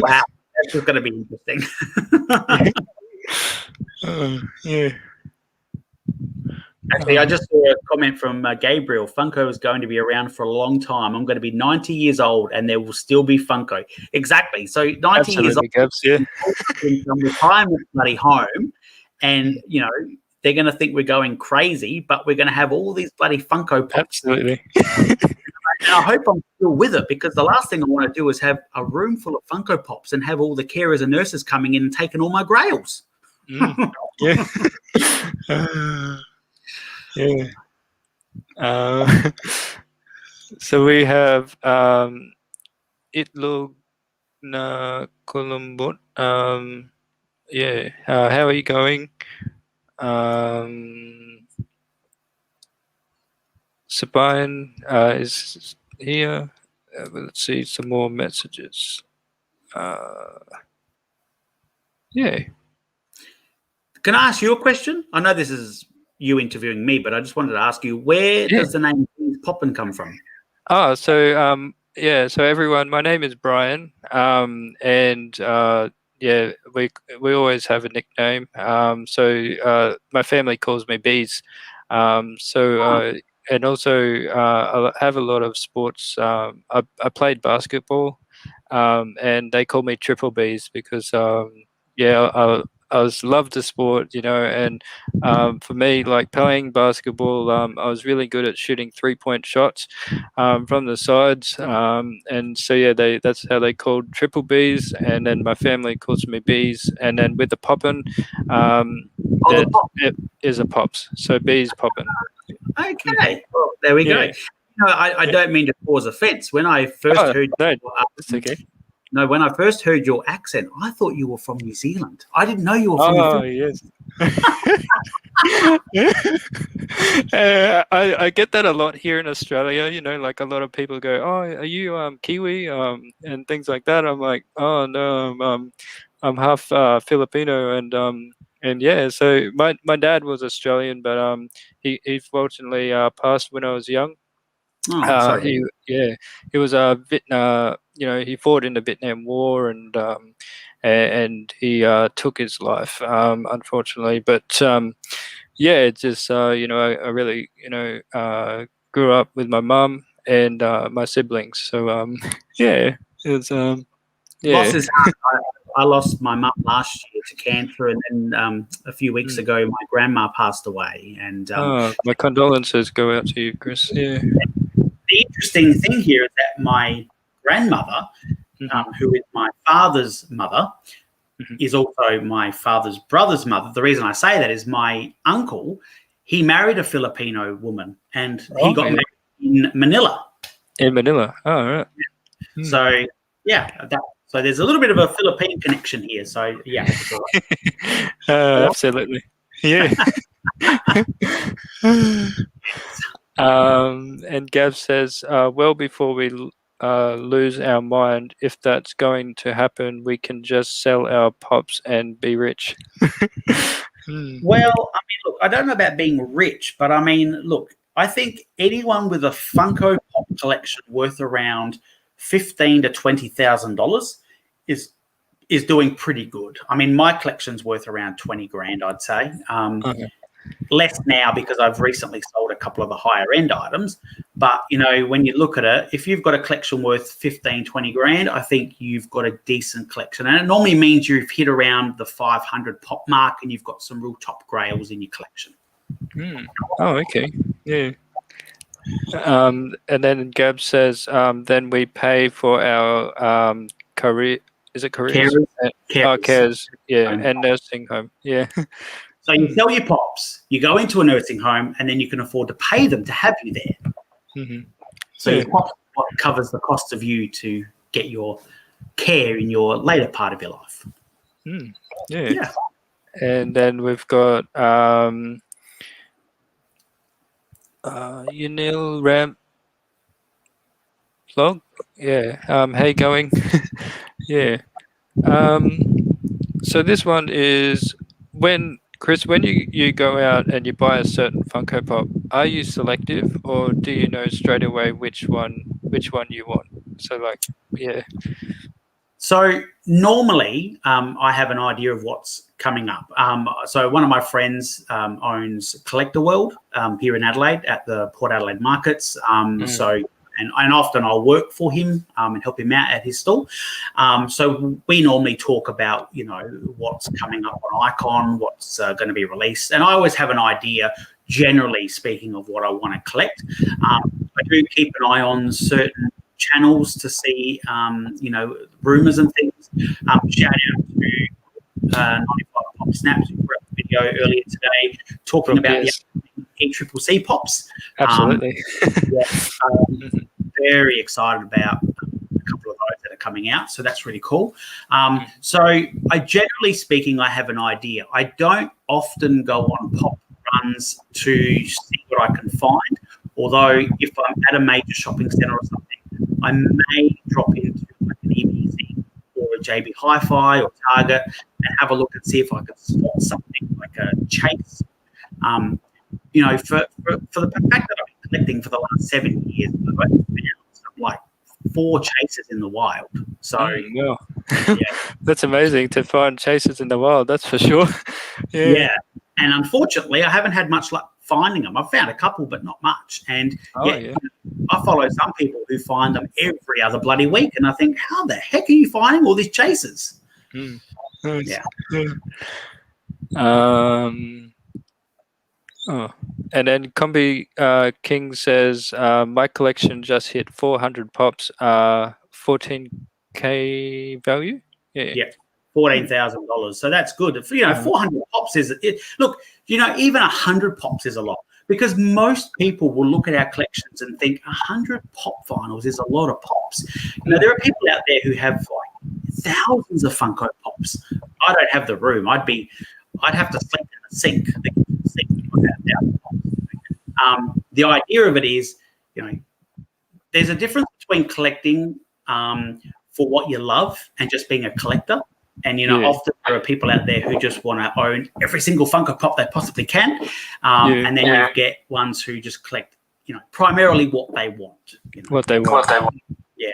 Wow, that's just going to be interesting. Actually, I just saw a comment from Gabriel. Funko is going to be around for a long time. I'm going to be 90 years old, and there will still be Funko. Exactly. So 90 years old, in some retirement bloody home, and they're going to think we're going crazy, but we're going to have all these bloody Funko Pops. Absolutely. And I hope I'm still with it, because the last thing I want to do is have a room full of Funko Pops and have all the carers and nurses coming in and taking all my grails. So we have Itlo na Kolumbot. How are you going? Sabine is here. Let's see some more messages. Can I ask you a question? I know this is you interviewing me, but I just wanted to ask you, where does the name Poppin come from? So everyone, my name is Brian, and we always have a nickname. My family calls me Bees. And also I have a lot of sports. I played basketball, and they call me Triple Bs, because I love the sport, and for me, like playing basketball, I was really good at shooting 3-point shots from the sides, and so that's how they called Triple Bs, and then my family calls me Bees, and then with the poppin', it is a pops, so Bees poppin'. Okay, well, there we go. I don't mean to cause offence. When I first heard, it's okay. No, when I first heard your accent, I thought you were from New Zealand. I didn't know you were from New Zealand. Yes. I get that a lot here in Australia. Like a lot of people go, "Oh, are you Kiwi?" And things like that. I'm like, "Oh no, I'm half Filipino," and yeah. So my dad was Australian, but he fortunately passed when I was young. He was he fought in the Vietnam War, and and he took his life, unfortunately. But yeah, it's just I really grew up with my mum and my siblings. So yeah, it's Loss yeah. is hard. I lost my mum last year to cancer, and then a few weeks Mm. ago, my grandma passed away. And My condolences go out to you, Chris. Yeah. the interesting thing here is that my grandmother, who is my father's mother, is also my father's brother's mother. The reason I say that is my uncle, he married a Filipino woman, and he Oh, got yeah. married in Manila. In Manila. Oh, right. So yeah, so there's a little bit of a Philippine connection here. So yeah, it's all right. Absolutely. Yeah. And Gav says, well, before we lose our mind, if that's going to happen, we can just sell our pops and be rich. Well, I mean, look, I don't know about being rich, but I mean, look, I think anyone with a Funko Pop collection worth around $15,000 to $20,000 is doing pretty good. I mean, my collection's worth around 20 grand, I'd say. Less now because I've recently sold a couple of the higher end items. But, when you look at it, if you've got a collection worth 15, 20 grand, I think you've got a decent collection. And it normally means you've hit around the 500 pop mark and you've got some real top grails in your collection. Oh, okay. Yeah. And then Gab says, then we pay for our career. Is it careers? Cares. Yeah, and nursing home. Yeah. So you sell your pops, you go into a nursing home, and then you can afford to pay them to have you there. So your pops what covers the cost of you to get your care in your later part of your life. Yeah. And then we've got Unil Ramp vlog. Yeah. Hey, going. Yeah. So this one is Chris, when you go out and you buy a certain Funko Pop, are you selective or do you know straight away which one you want? So like, yeah. So normally I have an idea of what's coming up. So one of my friends owns Collector World here in Adelaide at the Port Adelaide markets. And often I'll work for him and help him out at his stall. So we normally talk about, what's coming up on Icon, what's going to be released. And I always have an idea, generally speaking, of what I want to collect. I do keep an eye on certain channels to see, rumours and things. Shout out to 95 Pop Snaps, who put up a video earlier today talking about the ECCC Pops. Absolutely. Very excited about a couple of those that are coming out, so that's really cool. So I generally speaking, I have an idea. I don't often go on pop runs to see what I can find, although if I'm at a major shopping centre or something, I may drop into like an EBC or a JB Hi-Fi or Target and have a look and see if I can spot something like a chase. For the fact that I've been collecting for the last 7 years, I've only found like 4 chases in the wild. So, yeah. That's amazing to find chases in the wild. That's for sure. Yeah. And unfortunately, I haven't had much luck finding them. I've found a couple, but not much. And I follow some people who find them every other bloody week, and I think, how the heck are you finding all these chases? Yeah. And then Combi King says, my collection just hit 400 pops, 14K value. Yeah. $14,000. So that's good. 400 pops is it. Look, even 100 pops is a lot, because most people will look at our collections and think 100 pop vinyls is a lot of pops. There are people out there who have like thousands of Funko Pops. I don't have the room. I'd have to sleep in a sink. The idea of it is, there's a difference between collecting for what you love and just being a collector. And, often there are people out there who just want to own every single Funko Pop they possibly can. And then you get ones who just collect, primarily what they want. What they want. Yeah.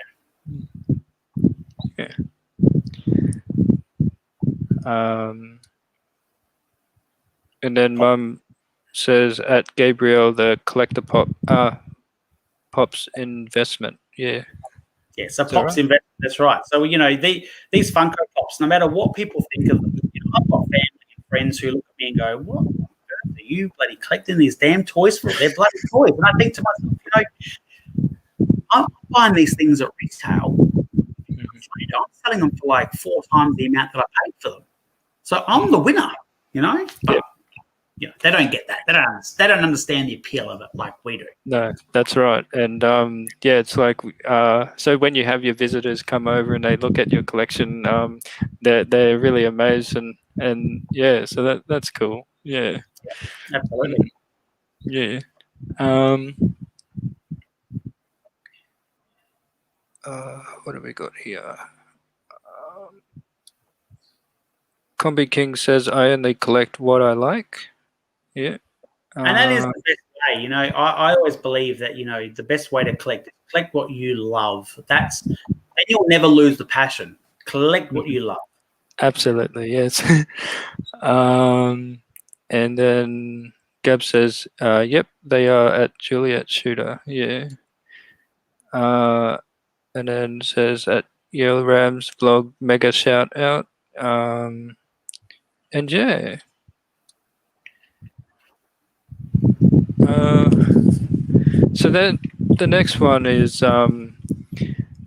And then Mum says at Gabriel the collector pops investment. Yeah. Yeah, so Is that Pops right? investment. That's right. So these Funko Pops, no matter what people think of them, I've got family and friends who look at me and go, "What on earth are you bloody collecting these damn toys for? They're bloody toys." And I think to myself, I'm buying these things at retail. I'm selling them for like 4 times the amount that I paid for them. So I'm the winner, Yeah. But they don't get that. They don't understand the appeal of it like we do. No, that's right. And yeah, it's like so when you have your visitors come over and they look at your collection, they're really amazed and yeah, so that's cool. Yeah. Absolutely. Yeah. Um, what have we got here? Combi King says, I only collect what I like. Yeah. And that is the best way. I always believe that, the best way to collect is collect what you love. And you'll never lose the passion. Collect what you love. Absolutely, yes. And then Gab says, yep, they are at Juliet Shooter. Yeah. And then says at Yale Rams blog, mega shout out. And yeah. So then the next one is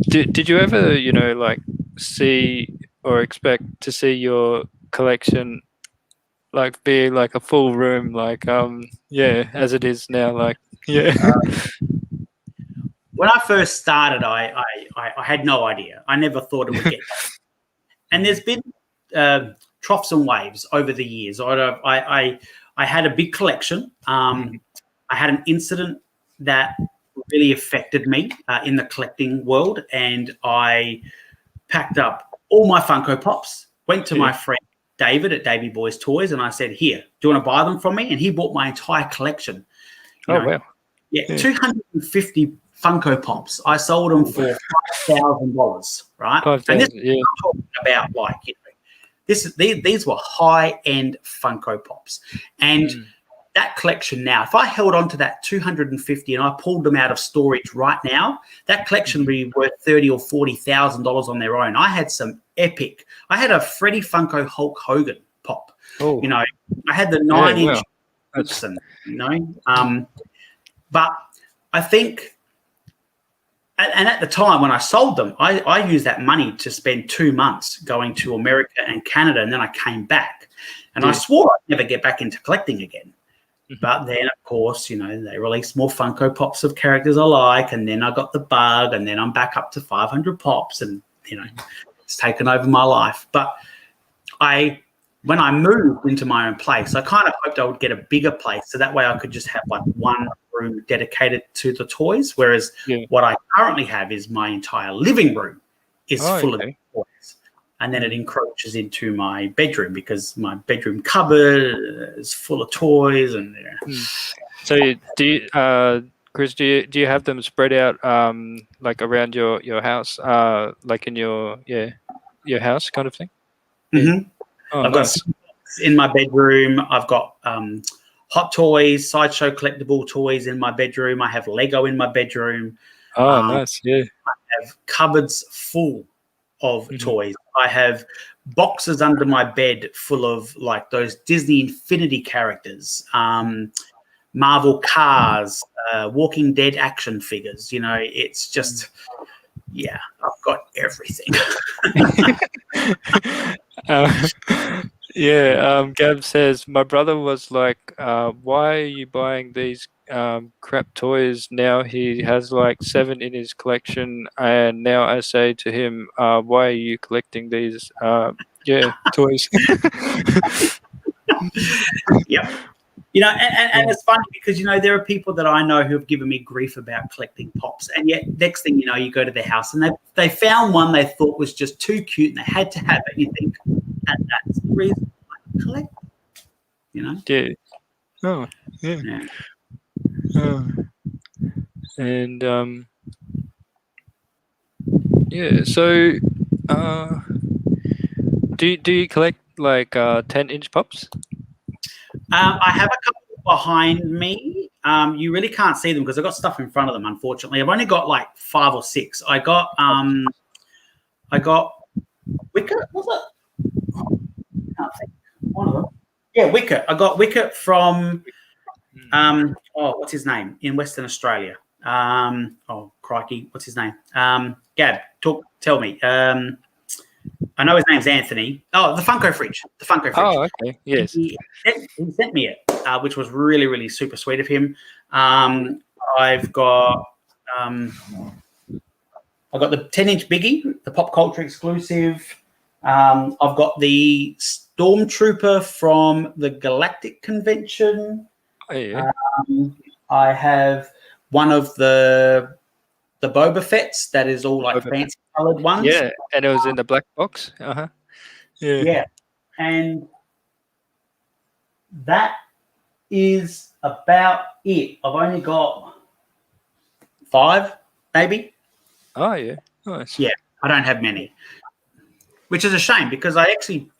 did you ever, like see or expect to see your collection like be like a full room, like yeah, as it is now, like yeah. When I first started, I had no idea. I never thought it would get done. And there's been troughs and waves over the years. I had a big collection. I had an incident that really affected me in the collecting world, and I packed up all my Funko Pops, went to my friend David at Davey Boys Toys, and I said, "Here, do you want to buy them from me?" And he bought my entire collection. Wow. Yeah, 250 Funko Pops. I sold them for $5,000, right? And this yeah. I'm talking about these were high-end Funko Pops. And that collection now, if I held on to that 250 and I pulled them out of storage right now, that collection would be worth $30,000 or $40,000 on their own. I had some epic. I had a Freddie Funko Hulk Hogan pop. Oh. I had the 9-inch Wow. but I think, and at the time when I sold them, I used that money to spend 2 months going to America and Canada, and then I came back. And I swore I'd never get back into collecting again. But then, of course, they released more Funko Pops of characters I like, and then I got the bug, and then I'm back up to 500 Pops, and, it's taken over my life. But when I moved into my own place, I kind of hoped I would get a bigger place, so that way I could just have like one room dedicated to the toys, whereas what I currently have is my entire living room is full of toys. And then it encroaches into my bedroom because my bedroom cupboard is full of toys. And so, do you, Chris? Do you have them spread out like around your house, like in your house kind of thing? Mm-hmm. Oh, I've got in my bedroom. I've got Hot Toys, Sideshow collectible toys in my bedroom. I have Lego in my bedroom. Oh, nice. Yeah. I have cupboards full of toys. I have boxes under my bed full of like those Disney Infinity characters, Marvel cars, Walking Dead action figures. It's just, I've got everything. Gab says, my brother was like, why are you buying these crap toys? Now he has like 7 in his collection, and now I say to him, why are you collecting these toys? Yep. And it's funny because, there are people that I know who have given me grief about collecting Pops. And yet next thing you know, you go to their house and they found one they thought was just too cute and they had to have it. And you think, and that's the reason I collect them, Yeah. Oh, yeah. And so do you collect like 10-inch pops? I have a couple behind me. You really can't see them because I've got stuff in front of them. Unfortunately, I've only got like 5 or 6. I got Wicket. Was it? Can't think. One of them. Yeah, Wicket. I got Wicket from what's his name in Western Australia? Oh crikey, what's his name? Gab, tell me. I know his name's Anthony. Oh, the Funko Fridge. The Funko Fridge. Oh, okay. Yes. He sent me it, which was really, really super sweet of him. I've got the 10-inch biggie, the pop culture exclusive. I've got the Stormtrooper from the Galactic Convention. Oh, yeah. I have one of the Boba Fett's that is all like fancy coloured ones. Yeah, and it was in the black box. Yeah, and that is about it. I've only got 5, maybe. Oh, yeah. Nice. Yeah, I don't have many, which is a shame because I actually,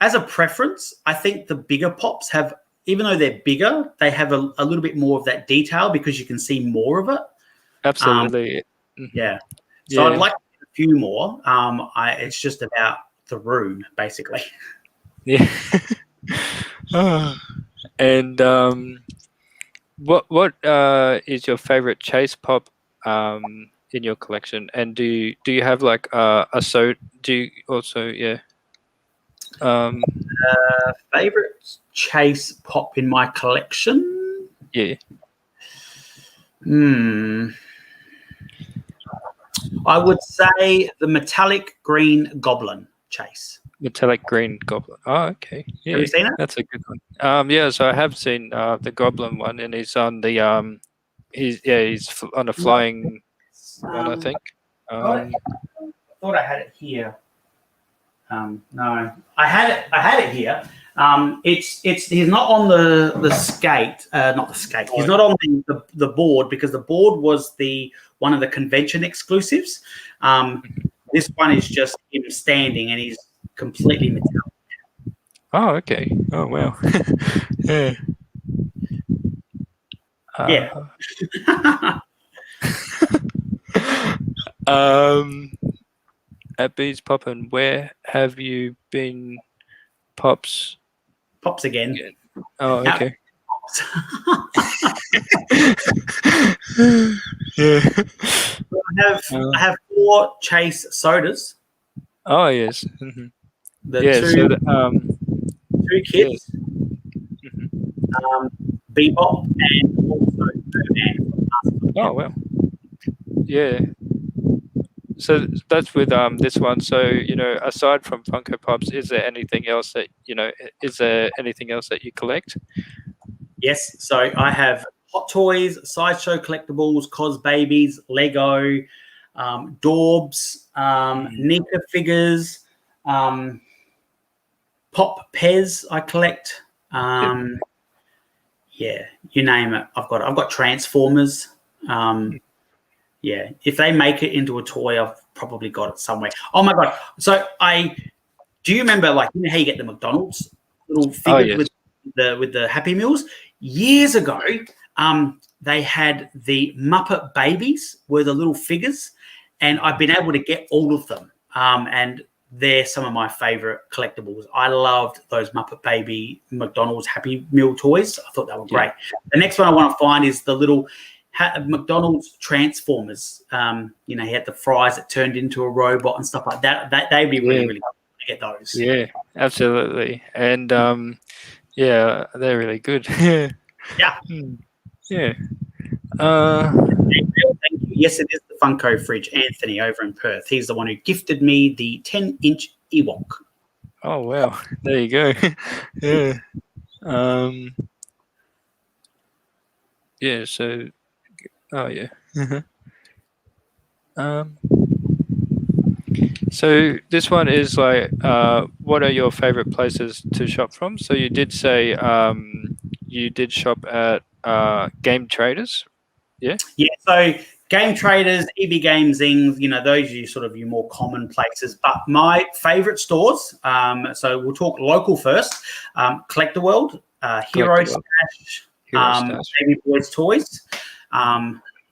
as a preference, I think the bigger pops have, even though they're bigger, they have a little bit more of that detail because you can see more of it. Absolutely. Yeah. So I'd like a few more. It's just about the room, basically. Yeah. And what is your favorite chase pop in your collection? And do you have like do you also Favorite chase pop in my collection? Yeah. I would say the metallic green goblin chase. Metallic green goblin. Oh, okay. Yeah. Have you seen it? That's a good one. Yeah, so I have seen the goblin one, and he's on the he's on a flying one, I think. I thought I had it here. No, I had it here. He's not on the skate, not the skate. He's not on the board because the board was one of the convention exclusives. This one is just him standing, and he's completely metallic. Oh, okay. Oh, wow. Yeah. Yeah. At Bees Poppin', where have you been, Pops? Pops again. Oh, okay. Yeah. I have 4 Chase sodas. Oh, yes. Mm-hmm. The 2 kids. Yes. Mm-hmm. Bebop and also Birdman. Oh, well. Yeah. So that's with this one. So, aside from Funko Pops, is there anything else that you collect? Yes. So I have Hot Toys, Sideshow Collectibles, Cos Babies, Lego, Dorbs, Nika figures, Pop Pez I collect. Yeah, you name it. I've got Transformers. Yeah, if they make it into a toy, I've probably got it somewhere. Oh my god! So do you remember, like, how you get the McDonald's little figures with the Happy Meals? Years ago, they had the Muppet Babies, were the little figures, and I've been able to get all of them. And they're some of my favorite collectibles. I loved those Muppet Baby McDonald's Happy Meal toys. I thought they were great. The next one I want to find is the little McDonald's Transformers. He had the fries that turned into a robot and stuff like that. They'd be really, really cool to get those. Yeah, absolutely. And they're really good. Yeah. Yeah. Thank you. Yes, it is the Funko Fridge, Anthony, over in Perth. He's the one who gifted me the 10-inch Ewok. Oh, wow. There you go. Yeah. Yeah, so... Oh, yeah. So this one is like, what are your favorite places to shop from? So you did say you did shop at Game Traders, yeah? Yeah, so Game Traders, EB Games, Zings, those are sort of your more common places. But my favourite stores, so we'll talk local first, Collector World, Hero Collectible. Stash, Hero Stash. Baby Boys Toys.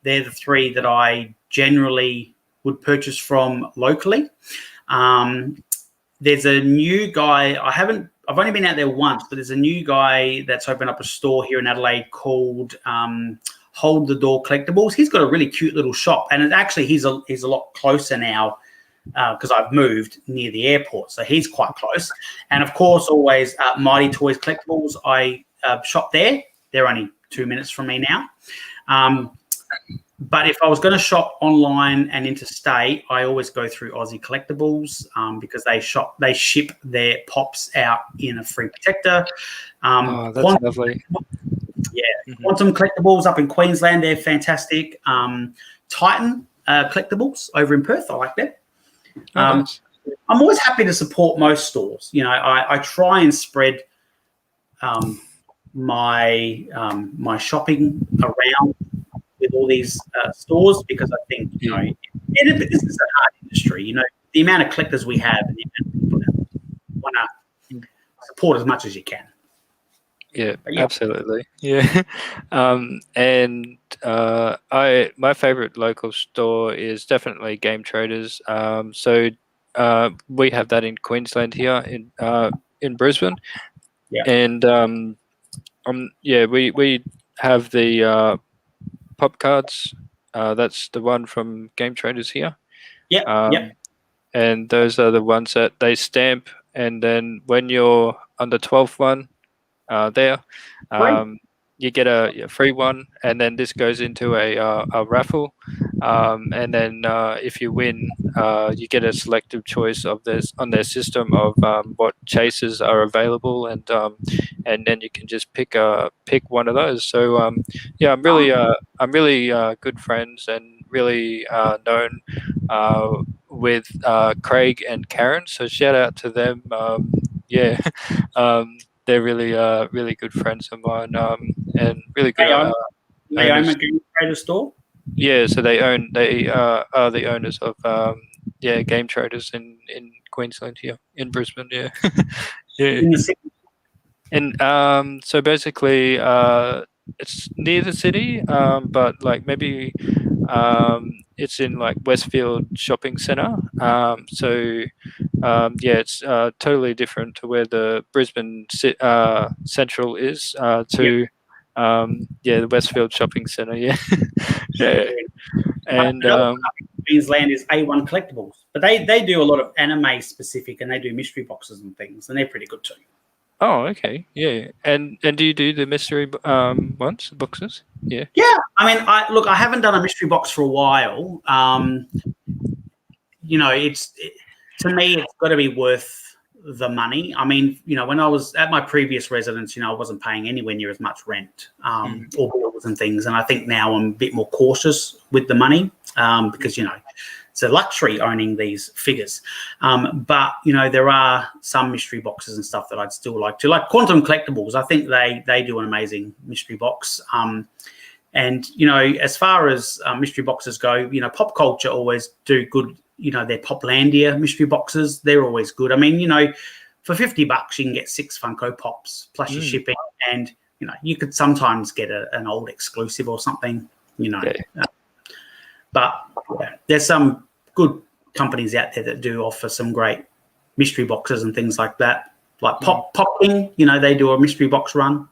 They're the three that I generally would purchase from locally. There's a new guy, I've only been out there once, but there's a new guy that's opened up a store here in Adelaide called Hold the Door Collectibles. He's got a really cute little shop, and he's a lot closer now because I've moved near the airport, so he's quite close. And of course, always Mighty Toys Collectibles. I shop there. They're only 2 minutes from me now. But if I was going to shop online and interstate, I always go through Aussie Collectibles because they ship their pops out in a free protector. That's lovely. Yeah, Quantum Collectibles up in Queensland, they're fantastic. Titan Collectibles over in Perth, I like them. Nice. I'm always happy to support most stores. I try and spread my shopping around with all these stores because I think, this is a hard industry. The amount of collectors we have and the amount of people that want to support as much as you can. Yeah, absolutely. Yeah. And my favorite local store is definitely Game Traders. So we have that in Queensland here in Brisbane. Yeah. And we have the pop cards. That's the one from Game Traders here. Yeah. And those are the ones that they stamp, and then when you're on the 12th one, you get a free one, and then this goes into a raffle, and then if you win, you get a selective choice of this on their system of what chases are available, and then you can just pick one of those. So I'm really good friends and really known with Craig and Karen. So shout out to them. They're really good friends of mine, and really good. They own a Game Trader store. Yeah, so they are the owners of Game Traders in Queensland here in Brisbane. Yeah, yeah. In the city. And so basically, it's near the city, but like maybe it's in like Westfield Shopping Centre. It's totally different to where the Brisbane Central is the Westfield Shopping Centre. Yeah, yeah. And Queensland is A1 Collectibles, but they do a lot of anime specific, and they do mystery boxes and things, and they're pretty good too. Oh, okay, yeah. And do you do the mystery boxes? Yeah. Yeah, I mean, I haven't done a mystery box for a while. To me, it's got to be worth the money. I mean, when I was at my previous residence, I wasn't paying anywhere near as much rent or bills and things. And I think now I'm a bit more cautious with the money because, it's a luxury owning these figures. But there are some mystery boxes and stuff that I'd still like to. Like Quantum Collectibles, I think they do an amazing mystery box. And, as far as mystery boxes go, Pop Culture always do good. Their Poplandia mystery boxes, they're always good. I mean, for $50 you can get 6 Funko Pops plus your shipping, and you could sometimes get an old exclusive or something. But there's some good companies out there that do offer some great mystery boxes and things like that. Like Popping, they do a mystery box run.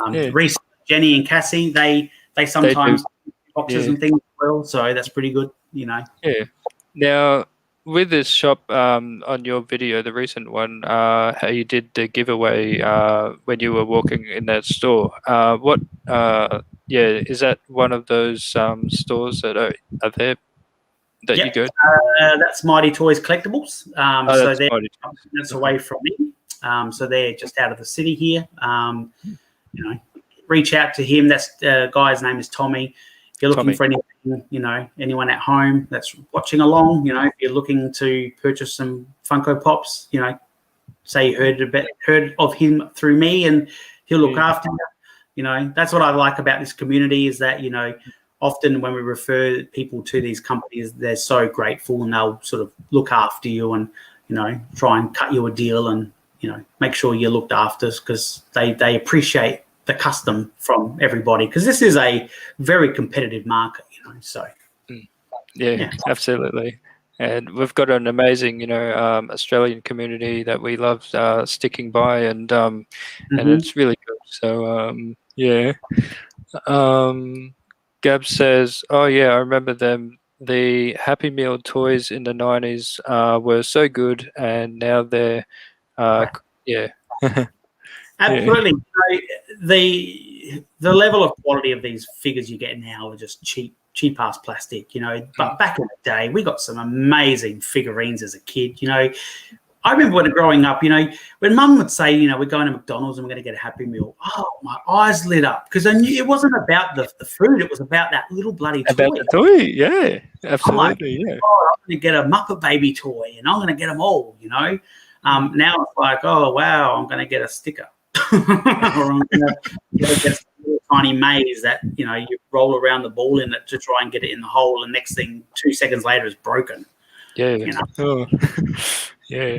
Reese, Jenny, and Cassie, they sometimes do boxes and things as well. So that's pretty good. Yeah. Now, with this shop on your video, the recent one, how you did the giveaway when you were walking in that store, is that one of those stores that are there that you go to? That's Mighty Toys Collectibles. That's away from me. So they're just out of the city here. Reach out to him. That's guy's name is Tommy. If you're looking for anything, anyone at home that's watching along, if you're looking to purchase some Funko Pops, say you heard of him through me, and he'll look after you. That's what I like about this community is that, often when we refer people to these companies, they're so grateful and they'll sort of look after you and, try and cut you a deal and, make sure you're looked after because they appreciate the custom from everybody because this is a very competitive market, so. Yeah, absolutely. And we've got an amazing, Australian community that we love sticking by, and it's really good. So yeah. Gab says, "Oh yeah, I remember them. The Happy Meal toys in the 90s were so good, and now they're yeah." Absolutely. The level of quality of these figures you get now are just cheap ass plastic, But back in the day, we got some amazing figurines as a kid, I remember when growing up, when Mum would say, we're going to McDonald's and we're going to get a Happy Meal. Oh, my eyes lit up because I knew it wasn't about the food; it was about that little bloody toy. About the toy, yeah, absolutely, I'm going to get a Muppet Baby toy, and I'm going to get them all, Now it's like, oh wow, I'm going to get a sticker, or I'm going to get a little tiny maze that you roll around the ball in it to try and get it in the hole, and next thing, 2 seconds later, it's broken. Yeah. Oh, yeah.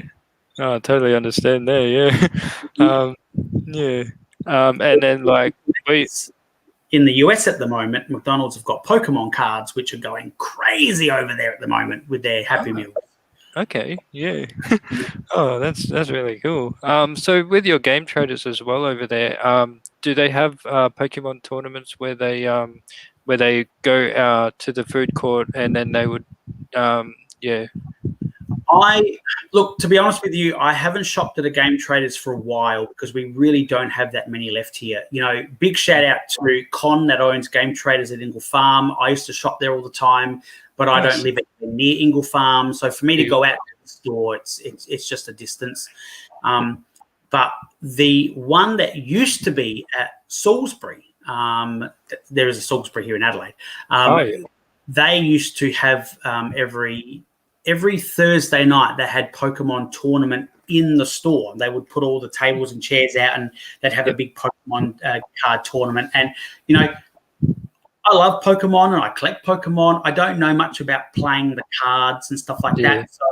Oh, I totally understand there. Yeah. Yeah. And then in the US at the moment, McDonald's have got Pokemon cards, which are going crazy over there at the moment with their Happy Meals. Okay. Yeah. Oh, that's really cool. So with your game traders as well over there, do they have Pokemon tournaments where they go to the food court and then they would yeah. To be honest with you, I haven't shopped at a Game Traders for a while because we really don't have that many left here. Big shout out to Con that owns Game Traders at Ingle Farm. I used to shop there all the time, but I don't live near Ingle Farm, so for me to go out to the store, it's just a distance. But the one that used to be at Salisbury, there is a Salisbury here in Adelaide. They used to have every Thursday night they had Pokemon tournament in the store. They would put all the tables and chairs out and they'd have a big Pokemon card tournament. And, I love Pokemon and I collect Pokemon. I don't know much about playing the cards and stuff like that. So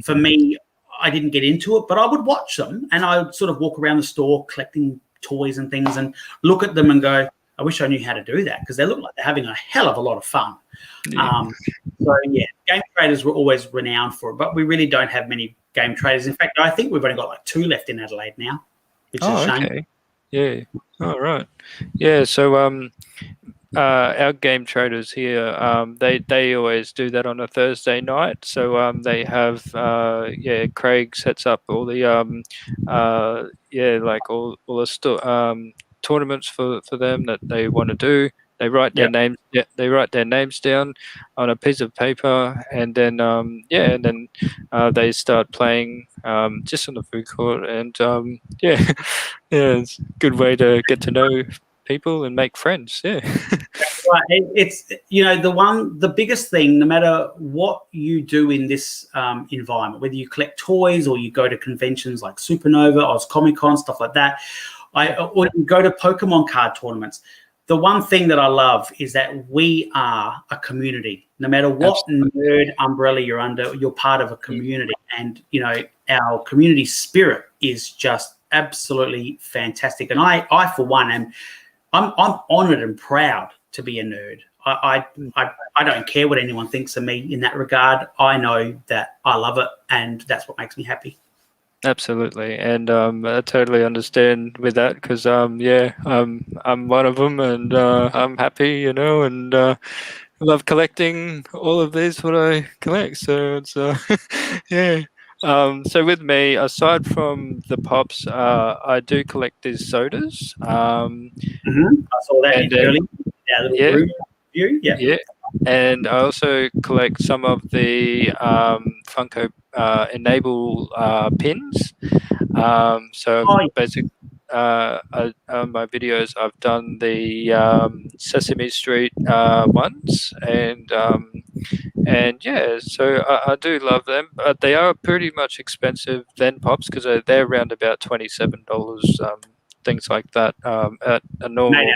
for me, I didn't get into it, but I would watch them and I would sort of walk around the store collecting toys and things and look at them and go, I wish I knew how to do that because they look like they're having a hell of a lot of fun. Game traders were always renowned for it, but we really don't have many game traders. In fact, I think we've only got like 2 left in Adelaide now, which is a shame. Okay. Yeah. All right. Yeah. So our game traders here, they always do that on a Thursday night. So they have Craig sets up all the like all the tournaments for them that they want to do. They write their names. Yeah, they write their names down on a piece of paper, and then they start playing just on the food court, and it's a good way to get to know people and make friends. Yeah. Right. It's the biggest thing, no matter what you do in this environment, whether you collect toys or you go to conventions like Supernova, Oz Comic Con, stuff like that, or you go to Pokemon card tournaments. The one thing that I love is that we are a community. No matter what nerd umbrella you're under, you're part of a community. And, our community spirit is just absolutely fantastic. And I for one, I'm honoured and proud to be a nerd. I don't care what anyone thinks of me in that regard. I know that I love it, and that's what makes me happy. Absolutely, and I totally understand with that because I'm one of them, and I'm happy, and love collecting all of these what I collect. So it's yeah. So with me, aside from the pops, I do collect these sodas. I saw that earlier. Room view. Yeah. And I also collect some of the Funko Enable pins. Basically, on my videos, I've done the Sesame Street ones, and so I do love them, but they are pretty much expensive than pops because they're around about $27, things like that at a normal.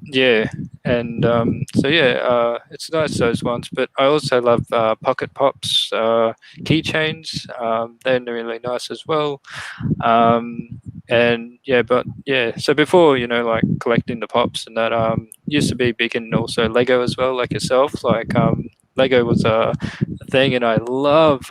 Yeah. And so yeah, it's nice those ones. But I also love Pocket Pops keychains. They're really nice as well. And yeah, but yeah, so before, like collecting the pops and that, used to be big in also Lego as well, like yourself. Like Lego was a thing, and I love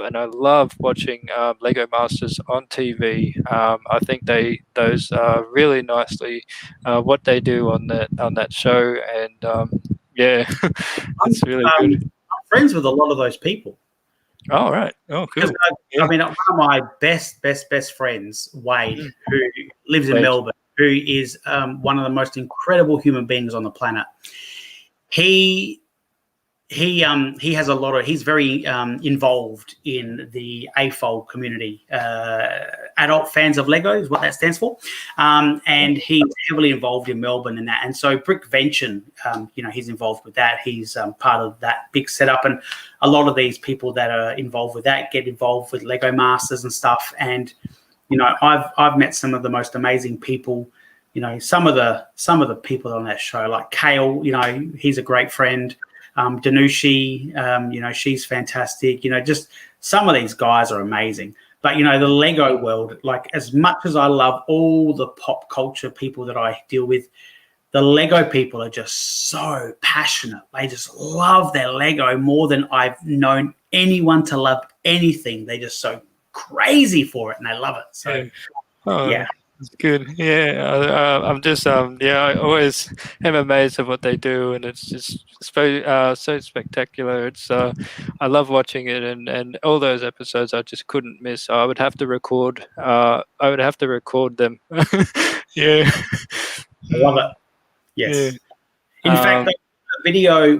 watching Lego Masters on TV. I think those really nicely what they do on that show, and yeah, I'm, it's really good. I'm friends with a lot of those people. Oh right, oh Because cool, yeah. one of my best friends, Wade, Mm. who lives in Wait. Melbourne, who is one of the most incredible human beings on the planet. He he has a lot of. He's very involved in the AFOL community. Adult fans of Lego is what that stands for, and he's heavily involved in Melbourne and that. And so Brickvention, he's involved with that. He's part of that big setup, and a lot of these people that are involved with that get involved with Lego Masters and stuff. And I've met some of the most amazing people. Some of the people on that show, like Kale. He's a great friend. Danushi, she's fantastic. Just some of these guys are amazing. But, the Lego world, like as much as I love all the pop culture people that I deal with, the Lego people are just so passionate. They just love their Lego more than I've known anyone to love anything. They're just so crazy for it and they love it. So, Yeah. Oh, yeah. it's good. Yeah, I'm just I always am amazed at what they do, and it's just so spectacular. It's I love watching it, and all those episodes I just couldn't miss. I would have to record. I would have to record them. Yeah. I love it. Yeah. Yes. In fact,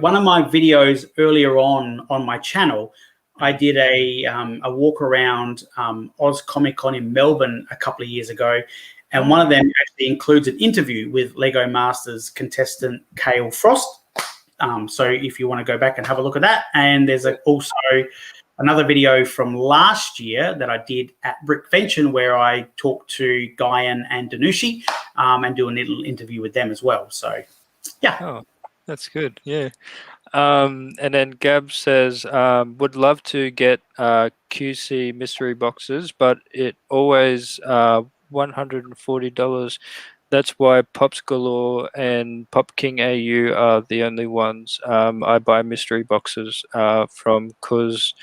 one of my videos earlier on my channel, I did a walk around Oz Comic Con in Melbourne a couple of years ago, and one of them actually includes an interview with Lego Masters contestant Kale Frost. So if you want to go back and have a look at that, and there's also another video from last year that I did at Brickvention where I talked to Guyan and Danushi and do a little interview with them as well. So, yeah. Oh, that's good. Yeah. And then Gab says, would love to get QC mystery boxes, but it always $140. That's why Pops Galore and Pop King AU are the only ones I buy mystery boxes from, because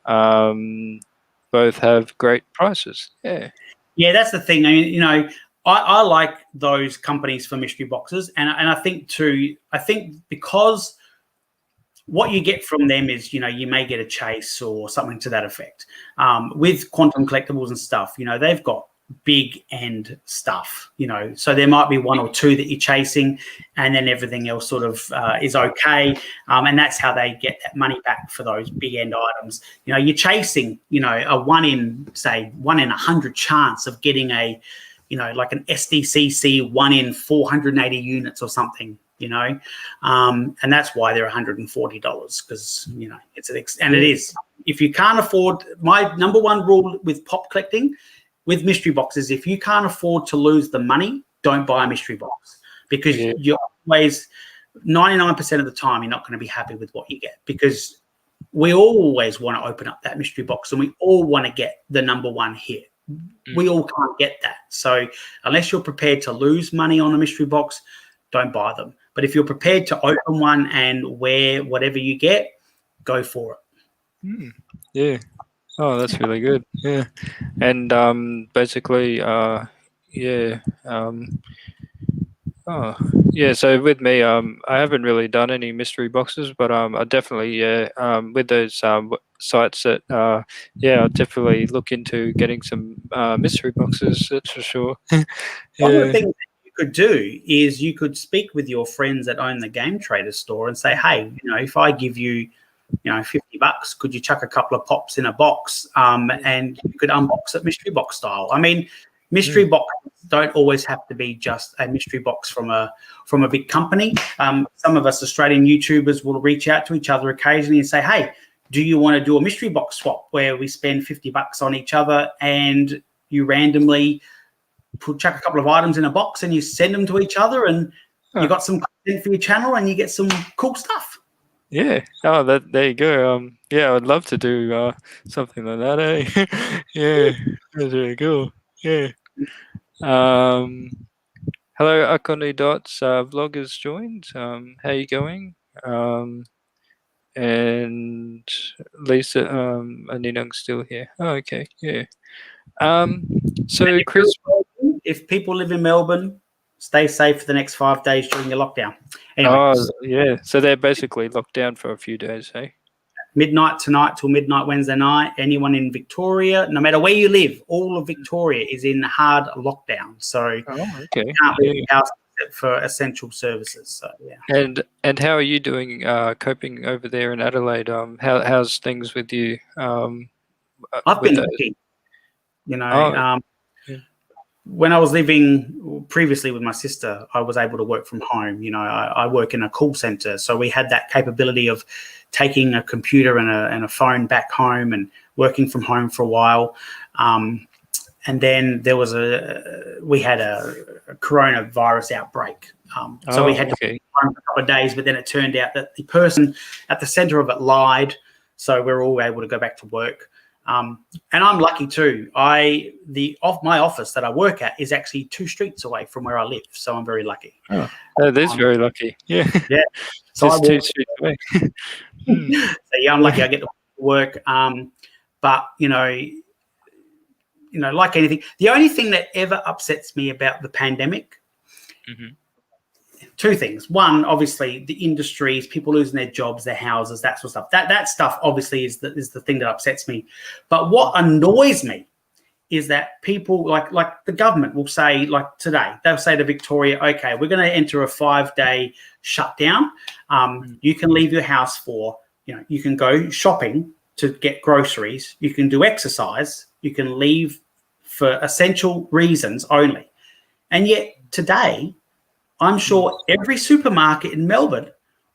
both have great prices. Yeah. Yeah, that's the thing. I mean, I like those companies for mystery boxes, and I think too. I think because what you get from them is, you may get a chase or something to that effect. With Quantum Collectibles and stuff, they've got big end stuff, so there might be one or two that you're chasing, and then everything else sort of is okay. And that's how they get that money back for those big end items. You're chasing, a 1 in 100 chance of getting a, like an SDCC 1 in 480 units or something. And that's why they're $140 because it's and it is. If you can't afford, my number one rule with pop collecting, with mystery boxes, if you can't afford to lose the money, don't buy a mystery box, because you're always 99% of the time you're not going to be happy with what you get, because we always want to open up that mystery box and we all want to get the number one hit. We all can't get that. So unless you're prepared to lose money on a mystery box, don't buy them. But if you're prepared to open one and wear whatever you get, go for it. Yeah. Oh, that's really good. Yeah. And basically, yeah. Oh, yeah. So with me, I haven't really done any mystery boxes, but I definitely, with those sites that, I'll definitely look into getting some mystery boxes. That's for sure. One of the things that you could do is you could speak with your friends that own the Game Trader store and say, hey, if I give you, $50, could you chuck a couple of pops in a box, and you could unbox it mystery box style. I mean, mystery boxes don't always have to be just a mystery box from a big company. Some of us Australian YouTubers will reach out to each other occasionally and say, hey, do you want to do a mystery box swap where we spend $50 on each other and you randomly chuck a couple of items in a box and you send them to each other, and you got some content for your channel, and you get some cool stuff. Yeah. Oh, there you go. Yeah, I'd love to do something like that. Eh? Yeah, that's really cool. Yeah. Um, Hello, Akoni Dots. Vlog has joined. How you going? And Lisa, Aninung's still here. Oh, okay. Yeah. So Chris. If people live in Melbourne, stay safe for the next 5 days during the lockdown. Anyway, Oh, yeah. So they're basically locked down for a few days, hey? midnight tonight till midnight Wednesday night. Anyone in Victoria, no matter where you live, all of Victoria is in hard lockdown. So Okay. you can't leave the house except for essential services. So yeah. And how are you doing coping over there in Adelaide? How's things with you? I've with been that? lucky, you know. Oh, yeah. When I was living previously with my sister, I was able to work from home. You know, I work in a call center, so we had that capability of taking a computer and a phone back home and working from home for a while. And then there was we had a coronavirus outbreak. So we had to be home for a couple of days, but then it turned out that the person at the center of it lied. So we're all able to go back to work. And I'm lucky too. My office that I work at is actually 2 streets away from where I live. So I'm very lucky. Oh, that is very lucky. Yeah. Yeah. So Just 2 streets away. So yeah, I'm lucky I get to work. But you know, like anything, the only thing that ever upsets me about the pandemic, 2 things. One, obviously, the industries, people losing their jobs, their houses, that sort of stuff. That stuff obviously is the thing that upsets me. But what annoys me is that people like the government will say, like today, they'll say to Victoria, okay, we're going to enter a 5-day shutdown. You can leave your house for, you can go shopping to get groceries. You can do exercise. You can leave for essential reasons only. And yet today, I'm sure every supermarket in Melbourne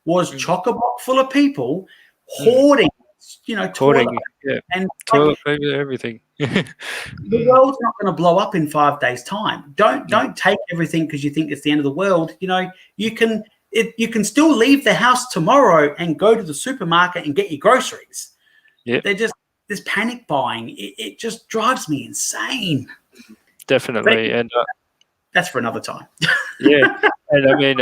was chock-a-block full of people hoarding, toilet yeah, and toilet paper, everything. The world's not going to blow up in 5 days' time. Don't take everything because you think it's the end of the world. You can still leave the house tomorrow and go to the supermarket and get your groceries. Yeah, there's panic buying. It just drives me insane. Definitely, and that's for another time. Yeah, and I mean,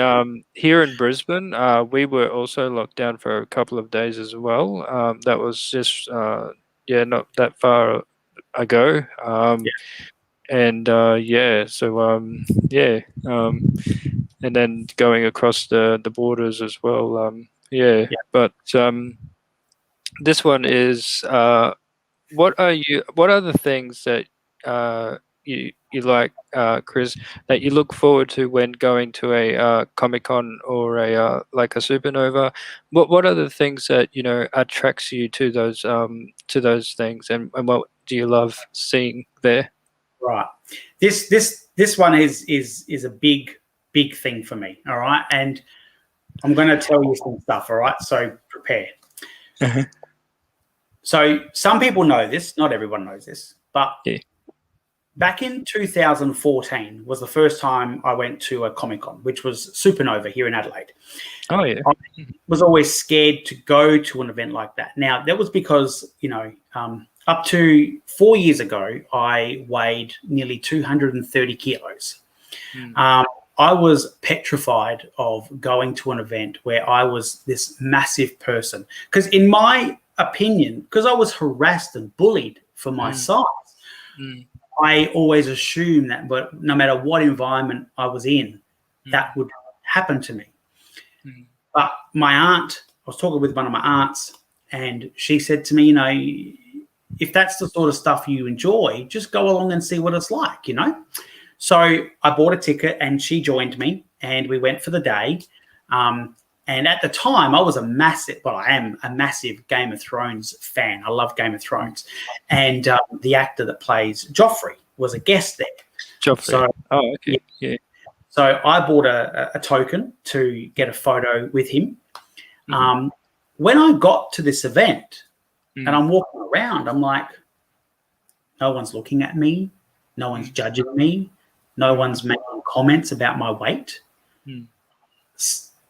here in Brisbane, we were also locked down for a couple of days as well. That was just, not that far ago. And and then going across the borders as well. But this one is, what are the things that you like, Chris, that you look forward to when going to a Comic-Con or a like a Supernova? What are the things that attracts you to those things, and what do you love seeing there? Right. This one is a big thing for me. All right, and I'm going to tell you some stuff. All right, so prepare. So some people know this, not everyone knows this, but back in 2014 was the first time I went to a Comic-Con, which was Supernova here in Adelaide. Oh, yeah. I was always scared to go to an event like that. Now, that was because, up to 4 years ago, I weighed nearly 230 kilos. I was petrified of going to an event where I was this massive person. Because in my opinion, because I was harassed and bullied for my size, I always assumed that, but no matter what environment I was in, that would happen to me. But my aunt, I was talking with one of my aunts, and she said to me, if that's the sort of stuff you enjoy, just go along and see what it's like, So I bought a ticket and she joined me and we went for the day. And at the time, I am a massive Game of Thrones fan. I love Game of Thrones. And the actor that plays Joffrey was a guest there. Joffrey. Okay. Yeah. So I bought a token to get a photo with him. When I got to this event and I'm walking around, I'm like, no one's looking at me. No one's judging me. No one's making comments about my weight.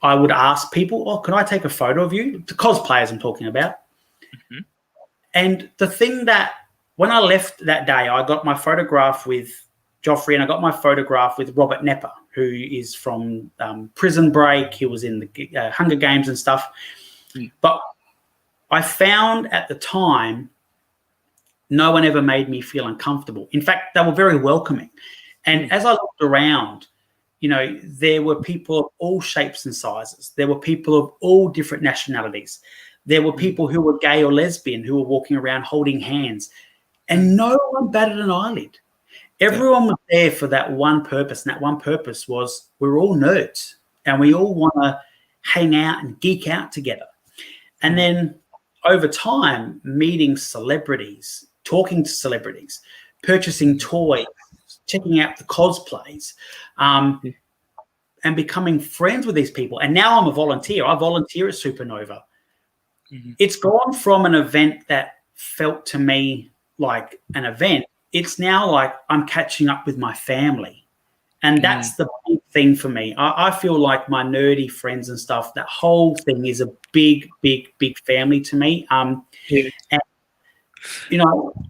I would ask people, "Oh, can I take a photo of you?" The cosplayers I'm talking about. Mhm. And the thing that when I left that day, I got my photograph with Joffrey, and I got my photograph with Robert Nepper, who is from Prison Break. He was in the Hunger Games and stuff. Mm. But I found at the time, no one ever made me feel uncomfortable. In fact, they were very welcoming. And as I looked around, there were people of all shapes and sizes. There were people of all different nationalities. There were people who were gay or lesbian who were walking around holding hands, and no one batted an eyelid. Everyone was there for that one purpose, and that one purpose was we're all nerds, and we all want to hang out and geek out together. And then over time, meeting celebrities, talking to celebrities, purchasing toys, checking out the cosplays, and becoming friends with these people. And now I'm a volunteer. I volunteer at Supernova. It's gone from an event that felt to me like an event. It's now like I'm catching up with my family. And that's the big thing for me. I feel like my nerdy friends and stuff, that whole thing is a big, big, big family to me. And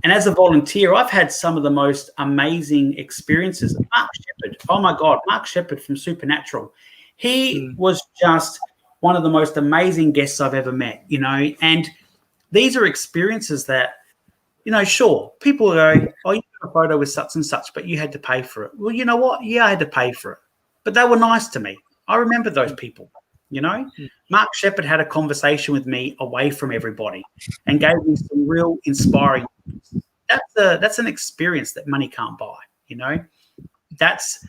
as a volunteer, I've had some of the most amazing experiences. Mark Shepherd, oh my God, Mark Shepherd from Supernatural. He was just one of the most amazing guests I've ever met, and these are experiences that, sure, people go, oh, you took a photo with such and such, but you had to pay for it. Well, you know what? Yeah, I had to pay for it, but they were nice to me. I remember those people, Mark Shepherd had a conversation with me away from everybody and gave me some real inspiring. That's an experience that money can't buy, That's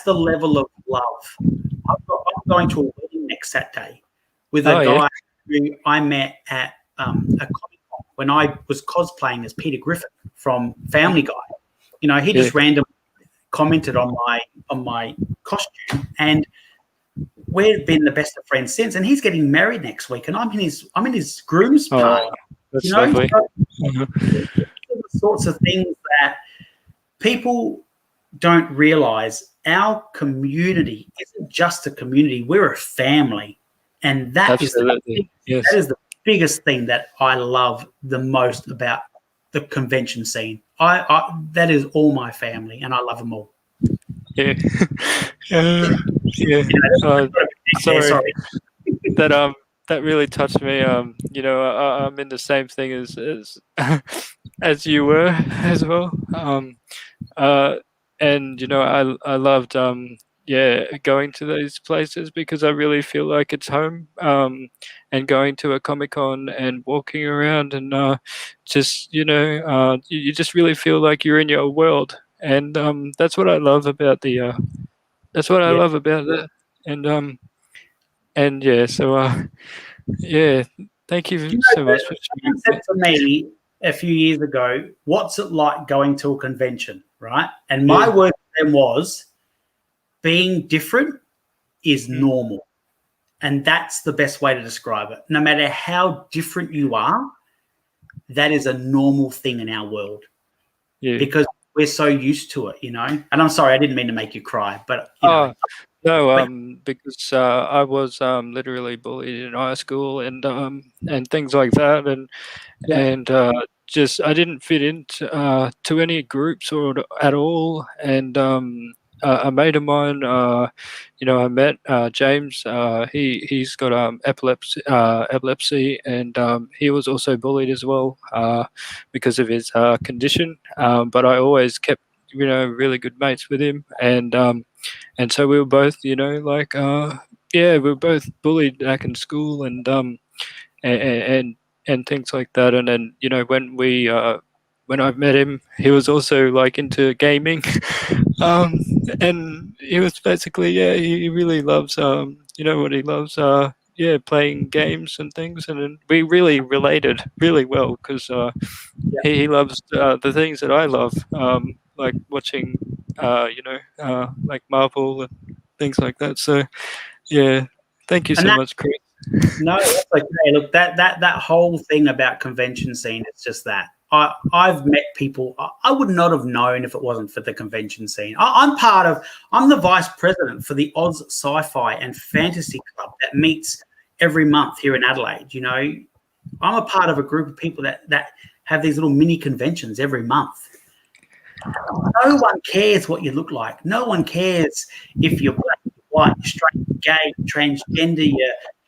the level of love. I'm going to a wedding next Saturday with a guy who I met at a Comic-Con when I was cosplaying as Peter Griffin from Family Guy. He just randomly commented on my costume, and we've been the best of friends since. And he's getting married next week, and I'm in his groom's party. That's lovely. The sorts of things that people don't realize. Our community isn't just a community; we're a family, and that is the biggest thing that I love the most about the convention scene. That is all my family, and I love them all. Yeah. Sorry. That really touched me. I'm in the same thing as you were as well. And I loved going to those places because I really feel like it's home. And going to a Comic-Con and walking around and just you just really feel like you're in your world. And that's what I love about that's what I love about that. And thank you so much for sharing. Said to me a few years ago, what's it like going to a convention, right? And my word to them was, being different is normal. And that's the best way to describe it. No matter how different you are, that is a normal thing in our world. Yeah. Because we're so used to it, And I'm sorry, I didn't mean to make you cry, but no, because I was literally bullied in high school and things like that, and just I didn't fit into to any groups or at all, and a mate of mine, I met James. He's got epilepsy, and he was also bullied as well because of his condition. But I always kept really good mates with him, and so we were both we were both bullied back in school, and things like that. And then when I met him, he was also like into gaming. And he was basically he really loves what he loves playing games and things, and then we really related really well because he loves the things that I love, like watching like Marvel and things like that. So thank you so much, Chris. No, that's okay. Look, that whole thing about convention scene, it's just that. I've met people I would not have known if it wasn't for the convention scene. I'm the vice president for the Oz Sci-Fi and Fantasy Club that meets every month here in Adelaide. You know, I'm a part of a group of people that have these little mini conventions every month. No one cares what you look like. No one cares if you're black, white, straight, gay, transgender.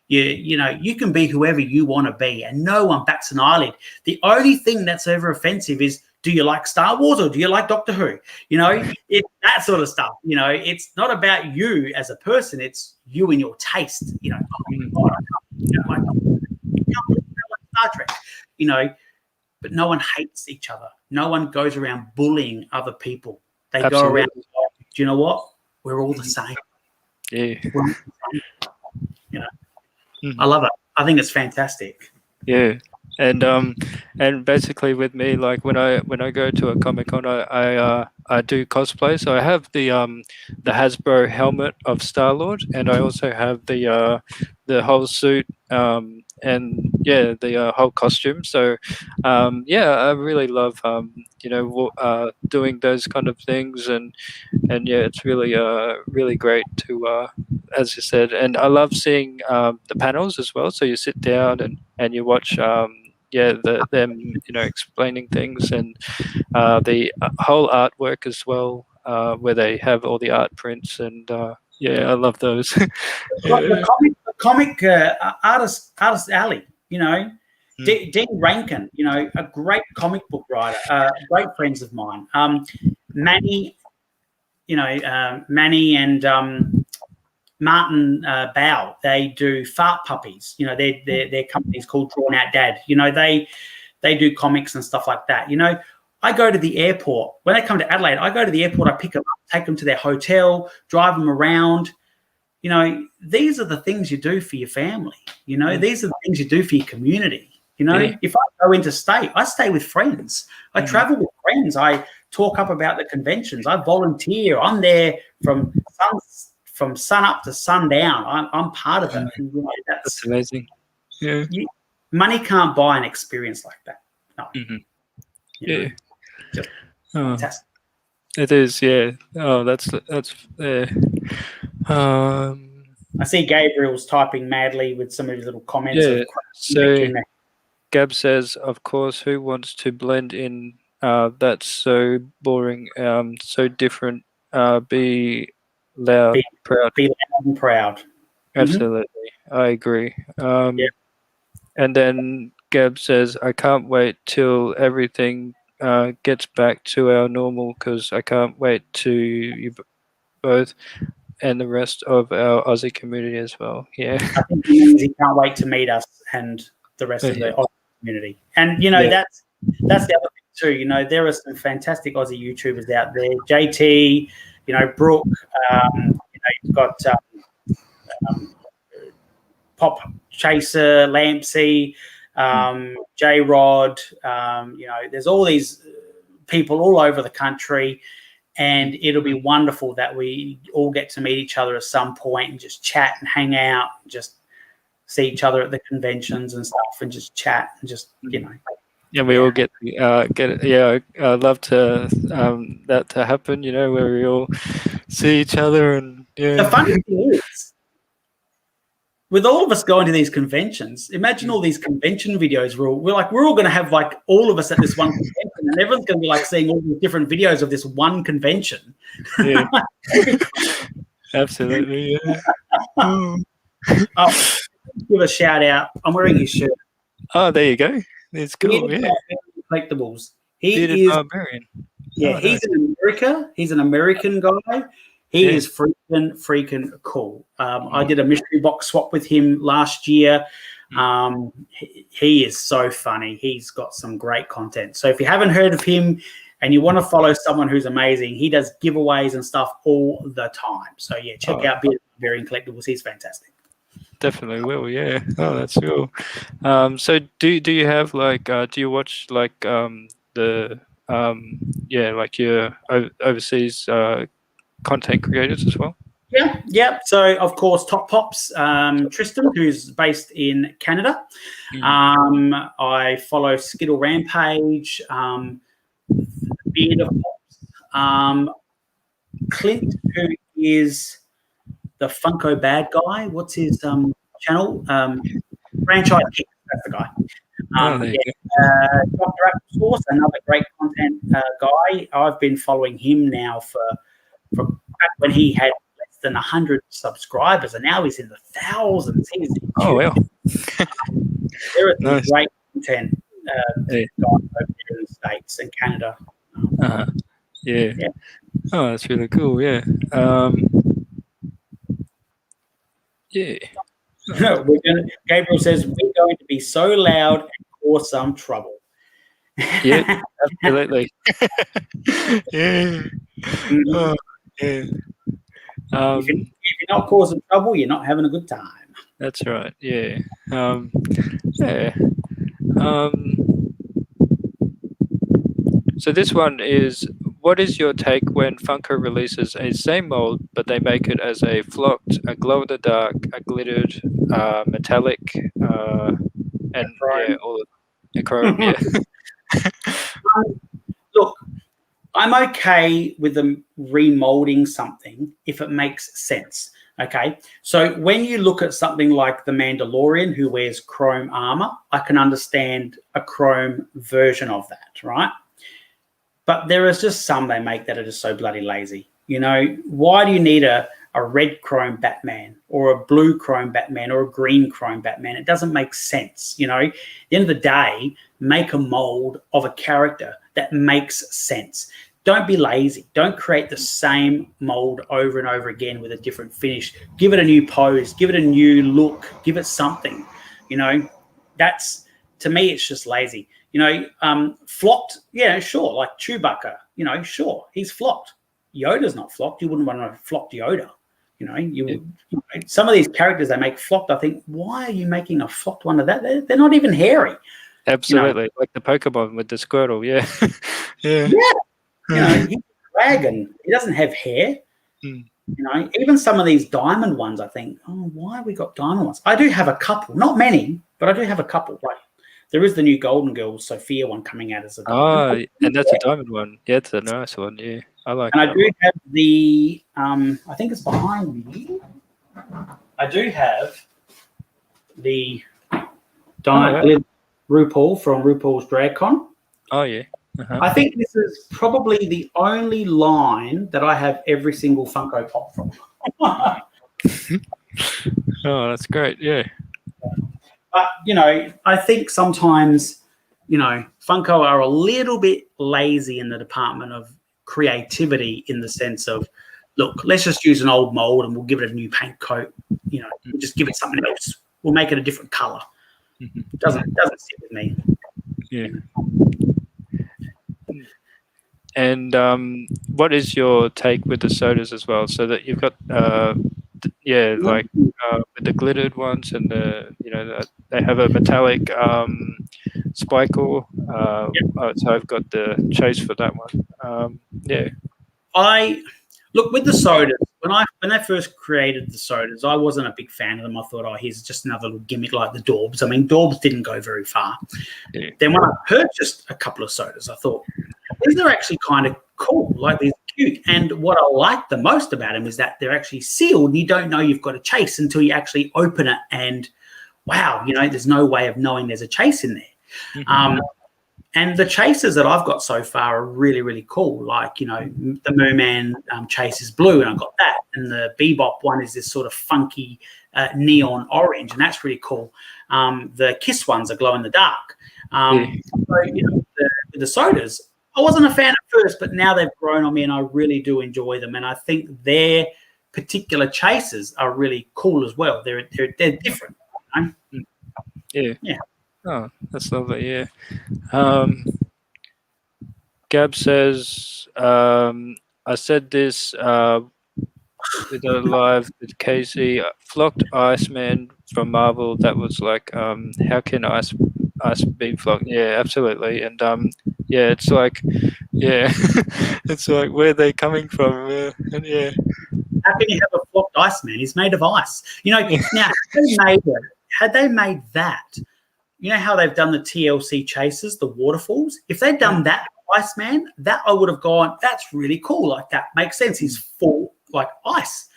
You can be whoever you want to be, and no one bats an eyelid. The only thing that's ever offensive is, do you like Star Wars or do you like Doctor Who? You know, that sort of stuff. You know, it's not about you as a person; it's you and your taste. You know, oh my God, I can't like Star Trek. You know, but no one hates each other. No one goes around bullying other people. They Absolutely. go around. Do you know what? We're all the same. Yeah. We're all the same. You know. I love it. I think it's fantastic. Yeah, and basically with me, like when I go to a Comic Con, I do cosplay. So I have the Hasbro helmet of Star Lord, and I also have the whole suit, and yeah, the whole costume. So yeah, I really love doing those kind of things, and yeah, it's really great to as you said, and I love seeing the panels as well. So you sit down and you watch them explaining things, and the whole artwork as well, where they have all the art prints, and yeah, I love those. The comic artist alley. You know, Dean Rankin. You know, a great comic book writer. Great friends of mine. Manny. You know, Manny and Martin Bow. They do Fart Puppies. You know, their company's called Drawn Out Dad. You know, they do comics and stuff like that. You know, I go to the airport when they come to Adelaide. I go to the airport. I pick them up, take them to their hotel, drive them around. You know, these are the things you do for your family. You know, these are the things you do for your community. You know, if I go interstate, I stay with friends. I travel with friends. I talk up about the conventions. I volunteer. I'm there from sun up to sundown. I'm part of it. And, you know, that's amazing. Yeah, money can't buy an experience like that. No. Yeah, just fantastic. It is. Yeah. Oh, that's. I see Gabriel's typing madly with some of his little comments. Yeah. So Gab says, "Of course, who wants to blend in? That's so boring. So different. Be loud, proud. Be loud and proud." Absolutely, I agree. And then Gab says, "I can't wait till everything gets back to our normal, because I can't wait to you both and the rest of our Aussie community as well." Yeah, I think he means he can't wait to meet us and the rest of the Aussie community. And you know, that's the other thing too. You know, there are some fantastic Aussie YouTubers out there. JT, you know, Brooke. You know, you've got Pop Chaser, Lampsey, J Rod. You know, there's all these people all over the country, and it'll be wonderful that we all get to meet each other at some point and just chat and hang out, and just see each other at the conventions and stuff, and just chat and just, you know. Yeah, we all get it. Yeah, I'd love to that to happen. You know, where we all see each other, and The funny thing is, with all of us going to these conventions, imagine all these convention videos. We're all going to have like all of us at this one convention, and everyone's going to be like seeing all these different videos of this one convention. Yeah. Absolutely. Yeah. Oh, give a shout out. I'm wearing his shirt. Oh, there you go. It's cool. Bearded Collectibles. Bearded is Barbarian. Yeah, he's in America. He's an American guy. He is freaking cool. I did a mystery box swap with him last year. He is so funny. He's got some great content. So if you haven't heard of him and you want to follow someone who's amazing, he does giveaways and stuff all the time. So yeah, check out Bearded Collectibles. He's fantastic. Definitely will. Yeah. Oh, that's cool. So do you have like do you watch like the like your overseas content creators as well? Yeah. So, of course, Top Pops, Tristan, who's based in Canada. I follow Skittle Rampage, Beard of Pops, Clint, who is the Funko bad guy. What's his channel? Franchise Kick. That's the guy. There you Dr. Applesauce, another great content guy. I've been following him now for back when he had less than 100 subscribers, and now he's in the thousands. He's go. Oh, wow. there is Nice. great content guys over there in the States and Canada. Yeah. Oh, that's really cool. Yeah. Yeah. Gabriel says we're going to be so loud and cause some trouble. Yeah, absolutely. Yeah. Oh, yeah. If you're not causing trouble, you're not having a good time. That's right. Yeah. Yeah. So this one is, what is your take when Funko releases a same mold, but they make it as a flocked, a glow-in-the-dark, a glittered, metallic, and chrome. all the chrome. Yeah. Look, I'm okay with them remolding something if it makes sense. Okay, so when you look at something like the Mandalorian who wears chrome armor, I can understand a chrome version of that, right? But there is just some they make that are just so bloody lazy. You know, why do you need a red chrome Batman or a blue chrome Batman or a green chrome Batman? It doesn't make sense. You know, at the end of the day, make a mold of a character that makes sense. Don't be lazy. Don't create the same mold over and over again with a different finish. Give it a new pose. Give it a new look. Give it something. You know, that's, to me, it's just lazy. You know, flocked, yeah, sure, like Chewbacca, you know, sure, he's flocked. Yoda's not flocked. You wouldn't want to flocked Yoda. You know, some of these characters they make flocked, I think, why are you making a flocked one of that? They're not even hairy. Absolutely, you know? Like the Pokemon with the Squirtle, yeah. Yeah. You know, he's a dragon. He doesn't have hair. You know, even some of these diamond ones, I think, oh, why have we got diamond ones? I do have a couple, not many, but I do have a couple. Like, there is the new Golden Girls Sophia one coming out as a diamond. Oh, and that's a diamond one. Yeah, it's a nice one. Yeah, I like. And I do have the, I think it's behind me. I do have the diamond RuPaul from RuPaul's Drag Con. Oh yeah. I think this is probably the only line that I have every single Funko Pop from. Oh, that's great. Yeah. But, you know, I think sometimes, you know, Funko are a little bit lazy in the department of creativity in the sense of, look, let's just use an old mold and we'll give it a new paint coat. You know, we'll just give it something else. We'll make it a different color. It doesn't sit with me. Yeah. And what is your take with the sodas as well? So that you've got, like with the glittered ones and the, you know, they have a metallic spikle. So I've got the chase for that one. Yeah. I look with the sodas. When they first created the sodas, I wasn't a big fan of them. I thought, oh, here's just another little gimmick like the Dorbs. I mean, Dorbs didn't go very far. Yeah. Then when I purchased a couple of sodas, I thought, these are actually kind of cool, like these cute. And what I like the most about them is that they're actually sealed and you don't know you've got a chase until you actually open it and, wow, you know, there's no way of knowing there's a chase in there. And the chases that I've got so far are really, really cool. Like, you know, the Mooman chase is blue and I've got that. And the Bebop one is this sort of funky neon orange, and that's really cool. The Kiss ones are glow in the dark. So, you know, the sodas, I wasn't a fan at first, but now they've grown on me and I really do enjoy them. And I think their particular chases are really cool as well. They're different. You know? Yeah. Oh, that's lovely. Yeah. Gab says, I said this with a live with Casey, flocked Iceman from Marvel. That was like, how can Ice be flocked? Yeah, absolutely. And yeah, it's like, yeah, it's like where they're coming from. And yeah. How can you have a flocked Iceman? He's made of ice. Now, had they made that, you know how they've done the TLC chases, the waterfalls? If they'd done that Iceman, that I would have gone, that's really cool. Like, that makes sense. He's full like ice.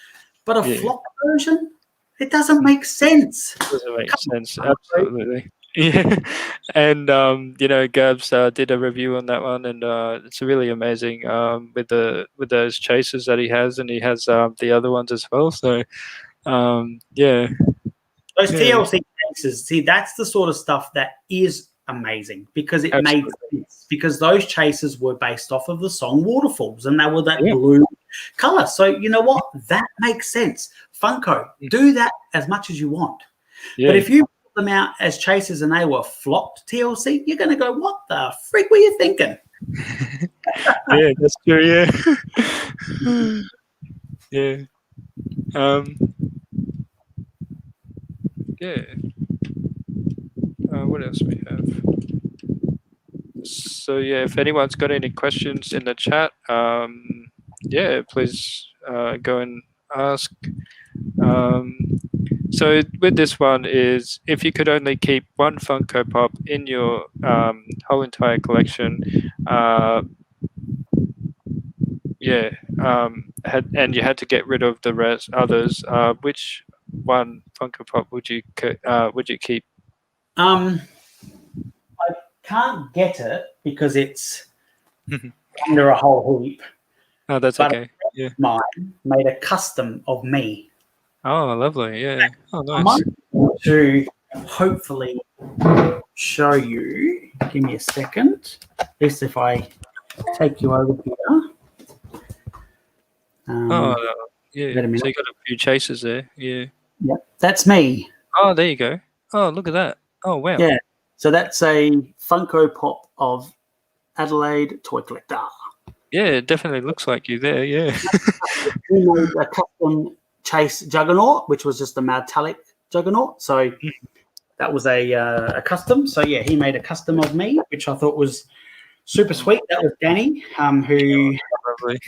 But a flocked version, it doesn't make sense. Doesn't make sense. Absolutely. Yeah, and Gabs did a review on that one, and it's really amazing with those chases that he has, and he has the other ones as well. So yeah, those TLC chases, see, that's the sort of stuff that is amazing because it made sense. Because those chases were based off of the song Waterfalls, and they were that blue color. So you know what? That makes sense. Funko, do that as much as you want. But if you them out as chasers and they were flopped TLC, you're going to go, what the freak were you thinking? Yeah, that's true. Yeah. Yeah. Yeah. What else we have? So yeah, if anyone's got any questions in the chat, yeah, please go and ask. So with this one is, if you could only keep one Funko Pop in your whole entire collection, and you had to get rid of the others, which one Funko Pop would you keep? I can't get it because it's under a whole heap. Oh, that's okay. Yeah. Mine made a custom of me. Oh, lovely. Yeah. Oh, nice. I might want to hopefully show you. Give me a second. At least if I take you over here. Yeah. So you got a few chases there. Yeah. Yep, that's me. Oh, there you go. Oh, look at that. Oh, wow. Yeah. So that's a Funko Pop of Adelaide Toy Collector. Yeah, it definitely looks like you there. Yeah. We made a custom Chase Juggernaut, which was just a metallic Juggernaut. So that was a custom. So yeah, he made a custom of me, which I thought was super sweet. That was Danny, who. Probably.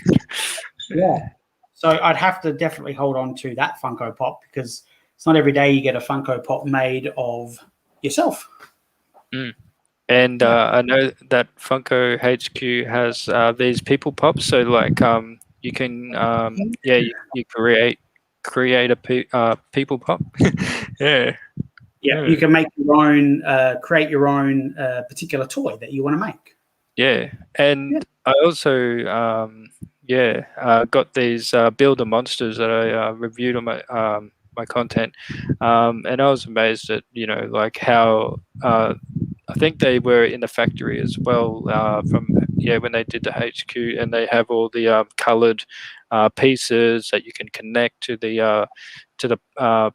Yeah. So I'd have to definitely hold on to that Funko Pop because it's not every day you get a Funko Pop made of yourself. And I know that Funko HQ has these people pops. So like you can you create a people pop. Yeah. Yeah, you can make your own, create your own particular toy that you want to make. Yeah, and I also got these builder monsters that I reviewed on my content, and I was amazed at like how I think they were in the factory as well from when they did the HQ, and they have all the colored pieces that you can connect to the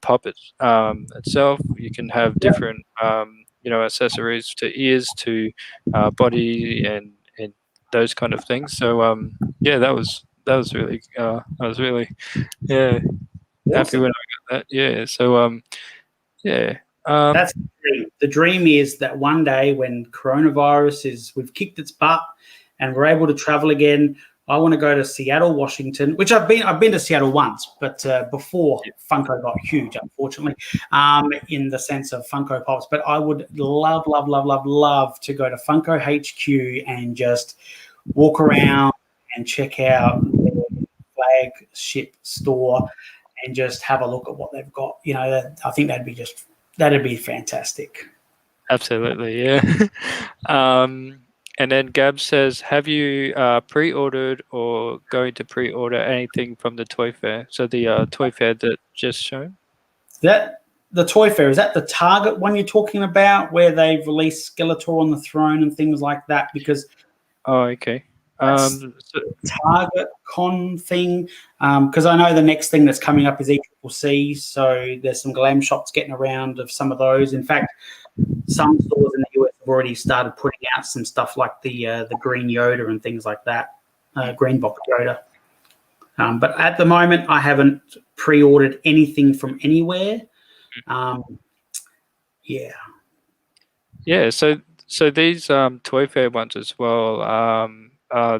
pop itself. You can have different accessories to ears, to body, and those kind of things. So that was really I was really happy when I got that. Yeah. So that's the dream. The dream is that one day when coronavirus we've kicked its butt and we're able to travel again, I want to go to Seattle, Washington, which I've been to Seattle once, but before Funko got huge, unfortunately, in the sense of Funko Pops. But I would love, love, love, love, love to go to Funko HQ and just walk around and check out their flagship store and just have a look at what they've got. I think that'd be fantastic. Absolutely, yeah. And then Gab says, have you pre-ordered or going to pre-order anything from the Toy Fair? So the Toy Fair that just shown? That the Toy Fair, is that the Target one you're talking about where they've released Skeletor on the throne and things like that? Because okay. Target con thing, because I know the next thing that's coming up is ECCC, so there's some glam shops getting around of some of those. In fact, some stores in the US have already started putting out some stuff like the green Yoda and things like that, green box Yoda. But at the moment, I haven't pre-ordered anything from anywhere. Yeah. So these Toy Fair ones as well.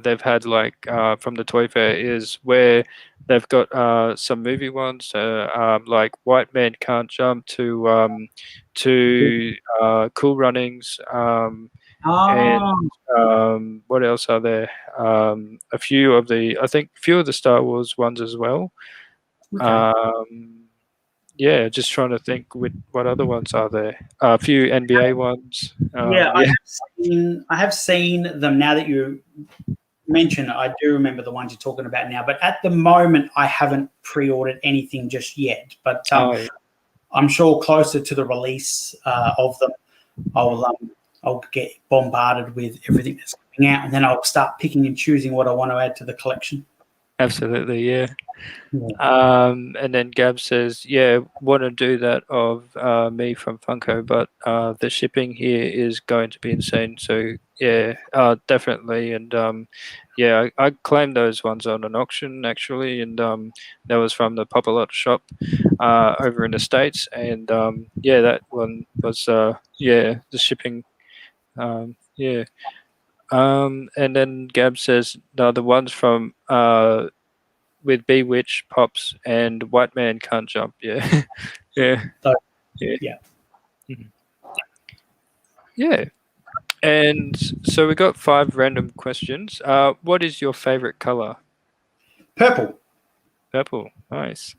they've had like from the toy fair is where they've got some movie ones like White Man Can't Jump to Cool Runnings, and Oh, what else are there? A few of the I think few of the Star Wars ones as well. okay. Um, yeah, just trying to think with what other ones are there. A few NBA ones. Yeah, Yeah. I have seen them now that you mention it. I do remember the ones you're talking about now, but at the moment, I haven't pre-ordered anything just yet. But Oh, yeah. I'm sure closer to the release of them, I'll get bombarded with everything that's coming out, and then I'll start picking and choosing what I want to add to the collection. Absolutely, yeah. Yeah. And then Gab says, "Yeah, want to do that of me from Funko, but the shipping here is going to be insane." So yeah, definitely. And yeah, I claimed those ones on an auction actually, and that was from the Pop a Lot shop over in the States. And yeah, that one was yeah, the shipping. Yeah. And then Gab says, "No, the ones from with Bewitch, Pops, and White Man Can't Jump." Yeah, yeah, So, yeah, yeah. mhm. Yeah. And so we got 5 random questions. What is your favorite color? Purple. Purple. Nice.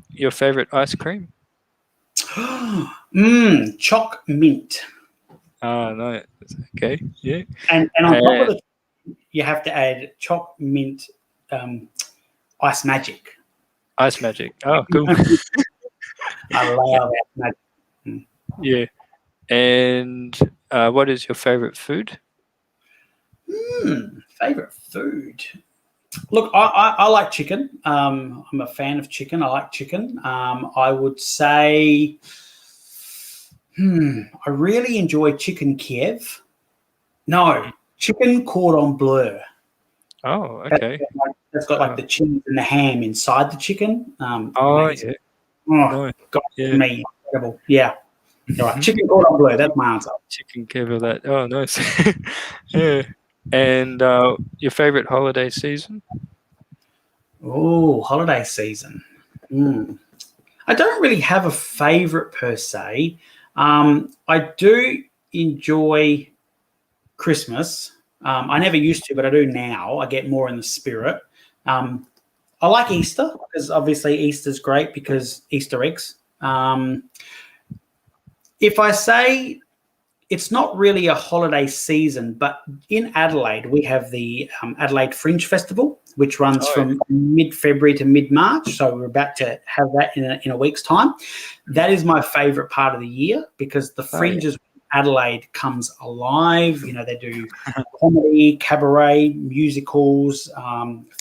Your favorite ice cream? Choc mint. Ah, no. Okay. Yeah. And on top of And the, you have to add choc mint um, ice magic. Ice Magic. Oh, cool. I love ice magic. Mm. Yeah. And what is your favorite food? Favorite food. Look, I like chicken. I'm a fan of chicken. I like chicken. I would say, I really enjoy chicken Kiev. No, chicken cordon bleu. Oh, That's okay. that's got like Uh, the cheese and the ham inside the chicken. oh, Amazing. yeah. Oh, Nice. God, Yeah. me, incredible. Yeah. All right, Mhm. chicken cordon bleu. That's my answer. Chicken kibble that. Oh, nice. Yeah. And your favorite holiday season? Oh, holiday season. Mm. I don't really have a favorite per se. I do enjoy Christmas. I never used to, but I do now. I get more in the spirit. Um, I like Easter because obviously Easter's great because Easter eggs. If I say it's not really a holiday season, but in Adelaide, we have the Adelaide Fringe Festival, which runs Oh, from mid February to mid March. So we're about to have that in a week's time. That is my favourite part of the year because the oh, yeah. fringes Adelaide comes alive. You know, they do comedy, cabaret, musicals,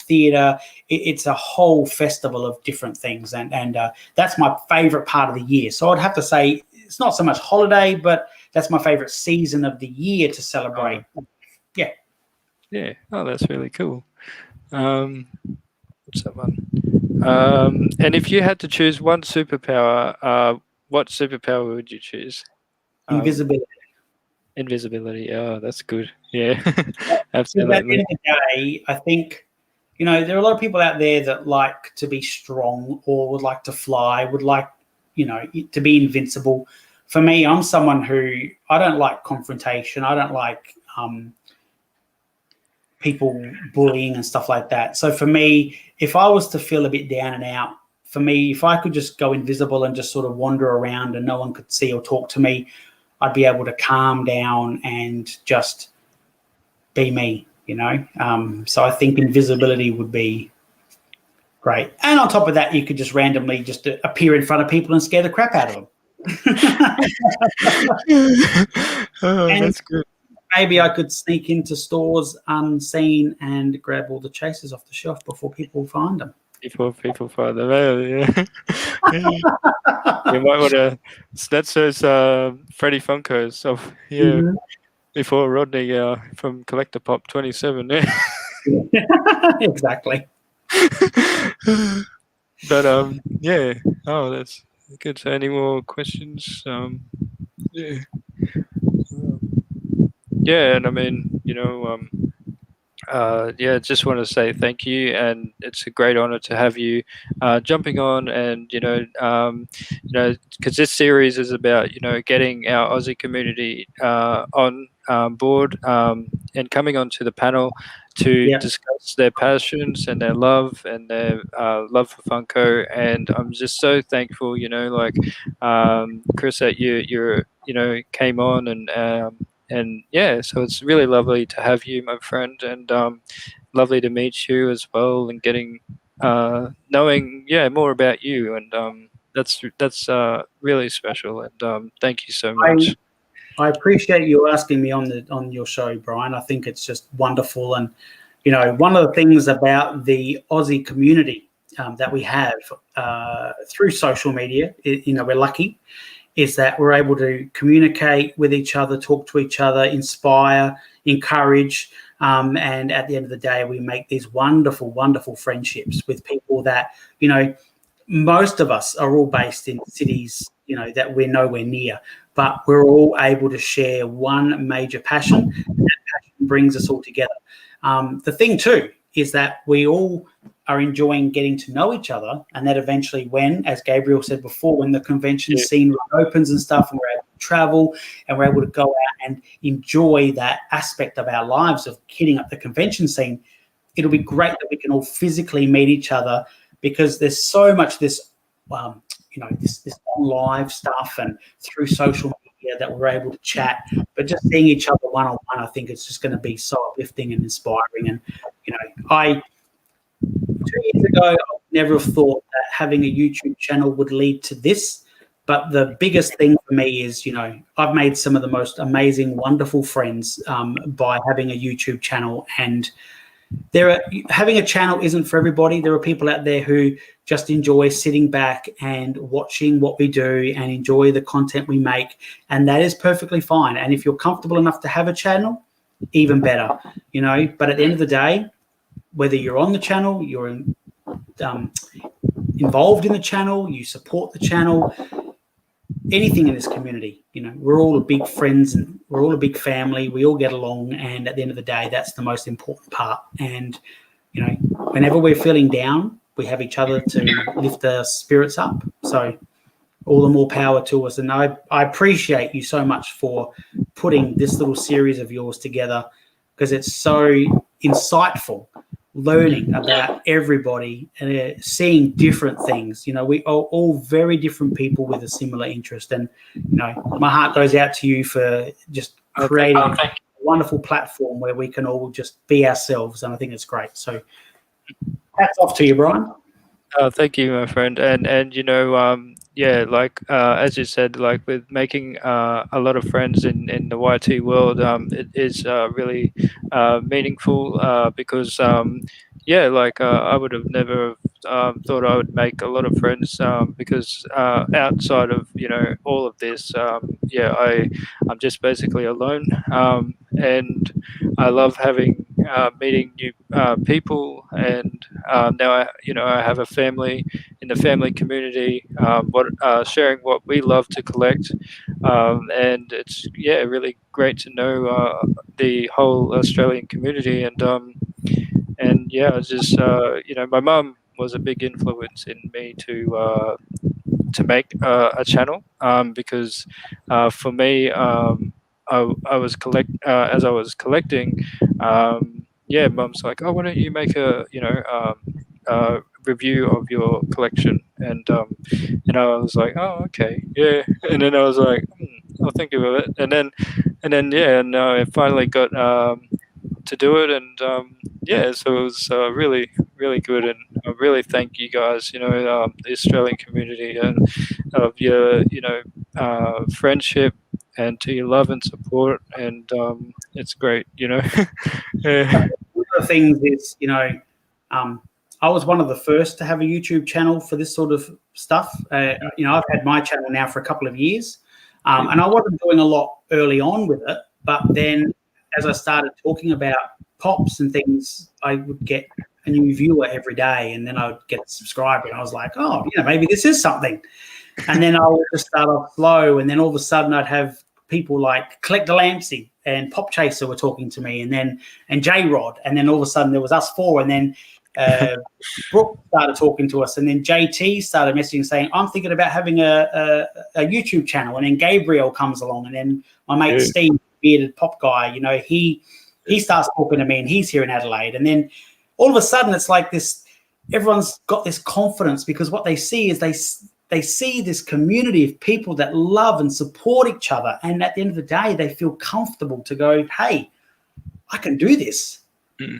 theatre. It's a whole festival of different things, and that's my favourite part of the year. So I'd have to say it's not so much holiday, but that's my favorite season of the year to celebrate. Yeah. Yeah. Oh, that's really cool. What's that one? And if you had to choose one superpower, what superpower would you choose? Um, Invisibility. Invisibility. Oh, that's good. Yeah, Because at the absolutely. end of the day, I think, there are a lot of people out there that like to be strong or would like to fly, would like, to be invincible. For me, I'm someone who I don't like confrontation. I don't like people bullying and stuff like that. So for me, if I was to feel a bit down and out, for me, if I could just go invisible and just sort of wander around and no one could see or talk to me, I'd be able to calm down and just be me. So I think invisibility would be great. And on top of that, you could just randomly just appear in front of people and scare the crap out of them. Oh, And that's good. maybe I could sneak into stores unseen and grab all the chasers off the shelf before people find them. Before people find them out, yeah. Yeah. You might want to. That's those Freddy Funkos of yeah. Mhm. Before Rodney from Collector Pop 27. Yeah. Exactly. But yeah. Oh, that's good. So any more questions? Yeah. Yeah, and I mean, yeah, just want to say thank you, and it's a great honor to have you jumping on, and because this series is about getting our Aussie community on board, and coming onto the panel to Yeah. discuss their passions and their love and their love for Funko. And I'm just so thankful, Chris, that came on, and yeah, so it's really lovely to have you, my friend, and lovely to meet you as well, and getting knowing more about you, and that's really special, and thank you so I much. I appreciate you asking me on your show, Brian. I think it's just wonderful, and one of the things about the Aussie community that we have through social media, we're lucky, is that we're able to communicate with each other, talk to each other, inspire, encourage, and at the end of the day, we make these wonderful, wonderful friendships with people that most of us are all based in cities, that we're nowhere near, but we're all able to share one major passion, and that passion brings us all together. The thing too is that we all are enjoying getting to know each other, and that eventually, when, as Gabriel said before, when the convention Yeah, scene opens and stuff, and we're able to travel and we're able to go out and enjoy that aspect of our lives of hitting up the convention scene, it'll be great that we can all physically meet each other, because there's so much this this on live stuff and through social media that we're able to chat, but just seeing each other one on one, I think it's just going to be so uplifting and inspiring. And I 2 years ago, I would never have thought that having a YouTube channel would lead to this. But the biggest thing for me is, I've made some of the most amazing, wonderful friends by having a YouTube channel. And having a channel isn't for everybody. There are people out there who just enjoy sitting back and watching what we do and enjoy the content we make, and that is perfectly fine. And if you're comfortable enough to have a channel, even better. But at the end of the day, whether you're on the channel, you're involved in the channel, you support the channel, anything in this community, we're all big friends and we're all a big family. We all get along, and at the end of the day, that's the most important part. And whenever we're feeling down, we have each other to lift our spirits up. So all the more power to us. And I appreciate you so much for putting this little series of yours together, because it's so insightful, learning about everybody and seeing different things. We are all very different people with a similar interest. And, my heart goes out to you for just creating a wonderful platform where we can all just be ourselves. And I think it's great. So hats off to you, Brian. Thank you, my friend. And as you said, like with making a lot of friends in the YT world, it is really meaningful, because I would have never thought I would make a lot of friends, because outside of all of this, I'm just basically alone, and I love having meeting new people, and now I have a family in the family community, sharing what we love to collect, and it's really great to know the whole Australian community, and it's just my mum was a big influence in me to make a channel, because for me, I was as I was collecting, mum's like, oh, why don't you make a review of your collection, and I was like, oh, okay, yeah, and then I was like, I'll think of it, and I finally got to do it, and so it was really, really good, and I really thank you guys, the Australian community, and of your friendship, and to your love and support, and it's great. Yeah. One of the things is, I was one of the first to have a YouTube channel for this sort of stuff. I've had my channel now for a couple of years, and I wasn't doing a lot early on with it, but then as I started talking about pops and things, I would get a new viewer every day, and then I would get a subscriber, and I was like, oh, maybe this is something. And then I would just start off slow, and then all of a sudden I'd have people like Collector Lampsey and Pop Chaser were talking to me, and J Rod, and then all of a sudden there was us four, and then Brooke started talking to us, and then JT started messaging saying, I'm thinking about having a YouTube channel, and then Gabriel comes along, and then my mate Steve, bearded pop guy, he starts talking to me, and he's here in Adelaide, and then all of a sudden it's like this, everyone's got this confidence, because what they see is they see this community of people that love and support each other, and at the end of the day they feel comfortable to go, hey, I can do this.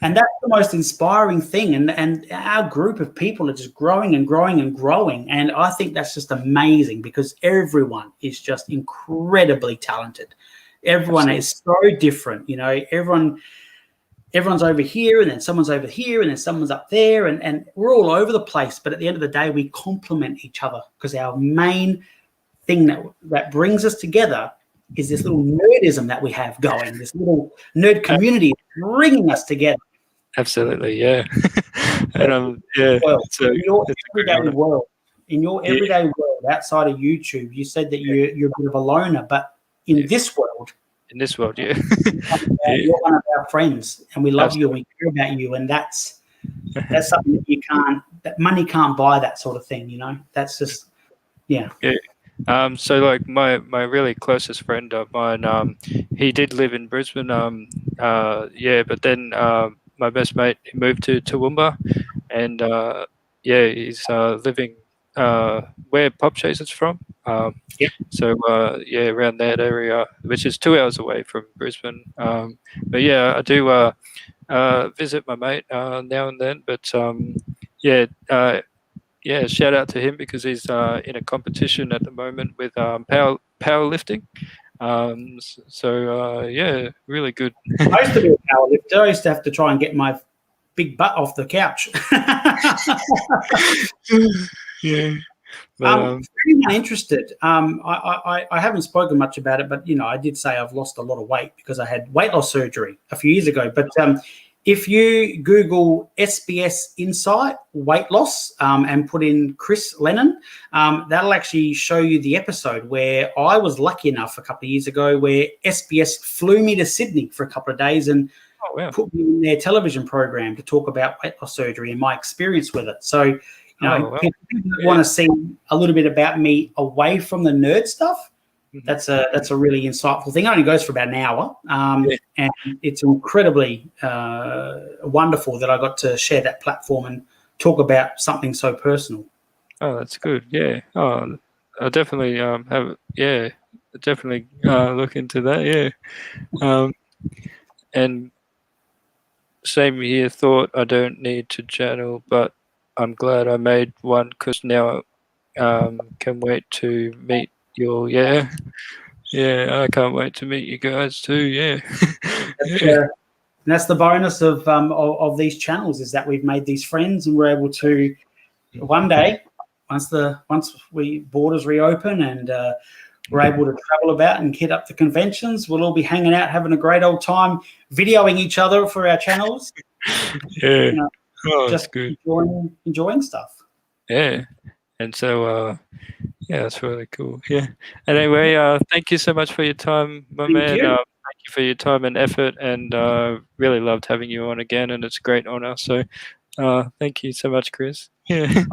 And that's the most inspiring thing. And our group of people are just growing and growing and growing. And I think that's just amazing, because everyone is just incredibly talented. Everyone is so different. Everyone's over here, and then someone's over here, and then someone's up there. And we're all over the place. But at the end of the day, we complement each other, because our main thing that brings us together is this little nerdism that we have going, this little nerd community bringing us together. Absolutely, yeah. And in your everyday world, outside of YouTube, you said that you're a bit of a loner, but in this world, yeah, you're one of our friends, and we love you, and we care about you, and that's something that money can't buy, that sort of thing. That's just yeah. So like my really closest friend of mine, he did live in Brisbane, but then my best mate, he moved to Toowoomba, and he's living where Pop Chaser's from. So around that area, which is 2 hours away from Brisbane. But yeah, I do visit my mate now and then. But shout out to him, because he's in a competition at the moment with powerlifting. Really good. I used to be a powerlifter. I used to have to try and get my big butt off the couch. Yeah. For anyone interested, I haven't spoken much about it, but I did say I've lost a lot of weight because I had weight loss surgery a few years ago. But if you Google SBS Insight weight loss and put in Chris Lennon, that'll actually show you the episode where I was lucky enough a couple of years ago where SBS flew me to Sydney for a couple of days and put me in their television program to talk about weight loss surgery and my experience with it. So, people that want to see a little bit about me away from the nerd stuff, that's a really insightful thing. It only goes for about an hour, and it's incredibly wonderful that I got to share that platform and talk about something so personal. Oh, that's good. Yeah. Oh, I'll definitely look into that. Yeah. And same here. Thought I don't need to channel, but I'm glad I made one, because now can wait to meet your I can't wait to meet you guys too. That's the bonus of these channels, is that we've made these friends, and we're able to one day, once we borders reopen and we're able to travel about and hit up the conventions, we'll all be hanging out, having a great old time, videoing each other for our channels. That's good. Enjoying stuff. Yeah. And so, it's really cool. Yeah. And anyway, thank you so much for your time, my man. Thank you for your time and effort, and really loved having you on again, and it's a great honor. So thank you so much, Chris. Yeah. Thank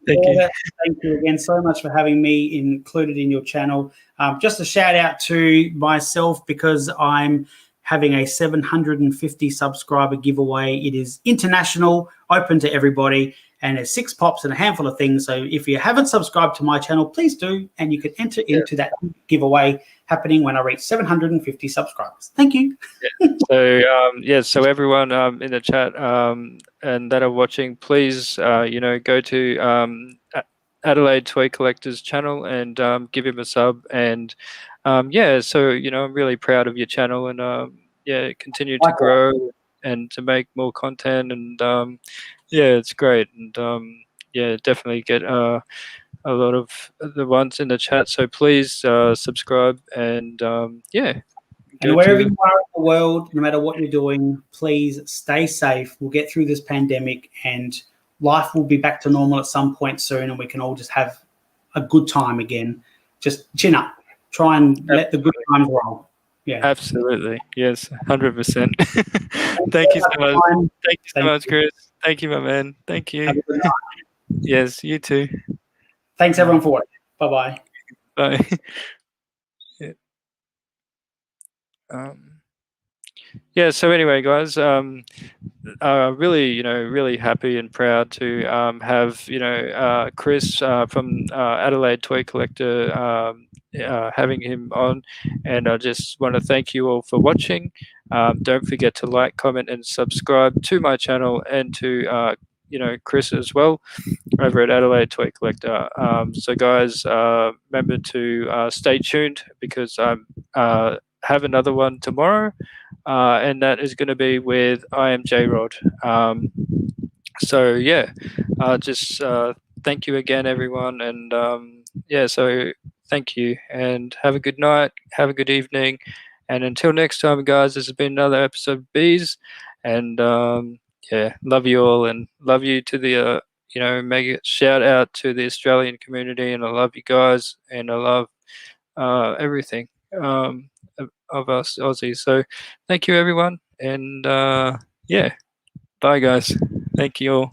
you. Thank you again so much for having me included in your channel. Just a shout out to myself, because I'm having a 750 subscriber giveaway. It is international, open to everybody, and there's 6 pops and a handful of things. So if you haven't subscribed to my channel, please do, and you can enter into that giveaway happening when I reach 750 subscribers. Thank you. So everyone in the chat and that are watching, please go to Adelaide Toy Collector's channel and give him a sub. And I'm really proud of your channel, and continue to grow and to make more content, and it's great. And definitely get a lot of the ones in the chat, so please subscribe, and and wherever you are in the world, no matter what you're doing, please stay safe. We'll get through this pandemic, and life will be back to normal at some point soon, and we can all just have a good time again. Just chin up. Try and let the good times roll. Yeah. Absolutely. Yes, 100%. Thanks Thank very you much, so much. Ryan. Thank you so Thank much, you. Chris. Thank you, my man. Thank you. Have a good night. Yes, you too. Thanks everyone for watching. Bye bye. Bye. Yeah. Um, yeah, so anyway, guys, really, really happy and proud to have, Chris from Adelaide Toy Collector, having him on. And I just want to thank you all for watching. Don't forget to like, comment, and subscribe to my channel and to, Chris as well over at Adelaide Toy Collector. So, guys, remember to stay tuned because I have another one tomorrow, and that is going to be with I am J Rod. So yeah, just thank you again, everyone, and yeah, so thank you, and have a good night, have a good evening, and until next time, guys. This has been another episode of Bees, and yeah, love you all, and love you to the mega shout out to the Australian community, and I love you guys, and I love everything of us Aussies. So thank you, everyone, and yeah, bye, guys. Thank you all.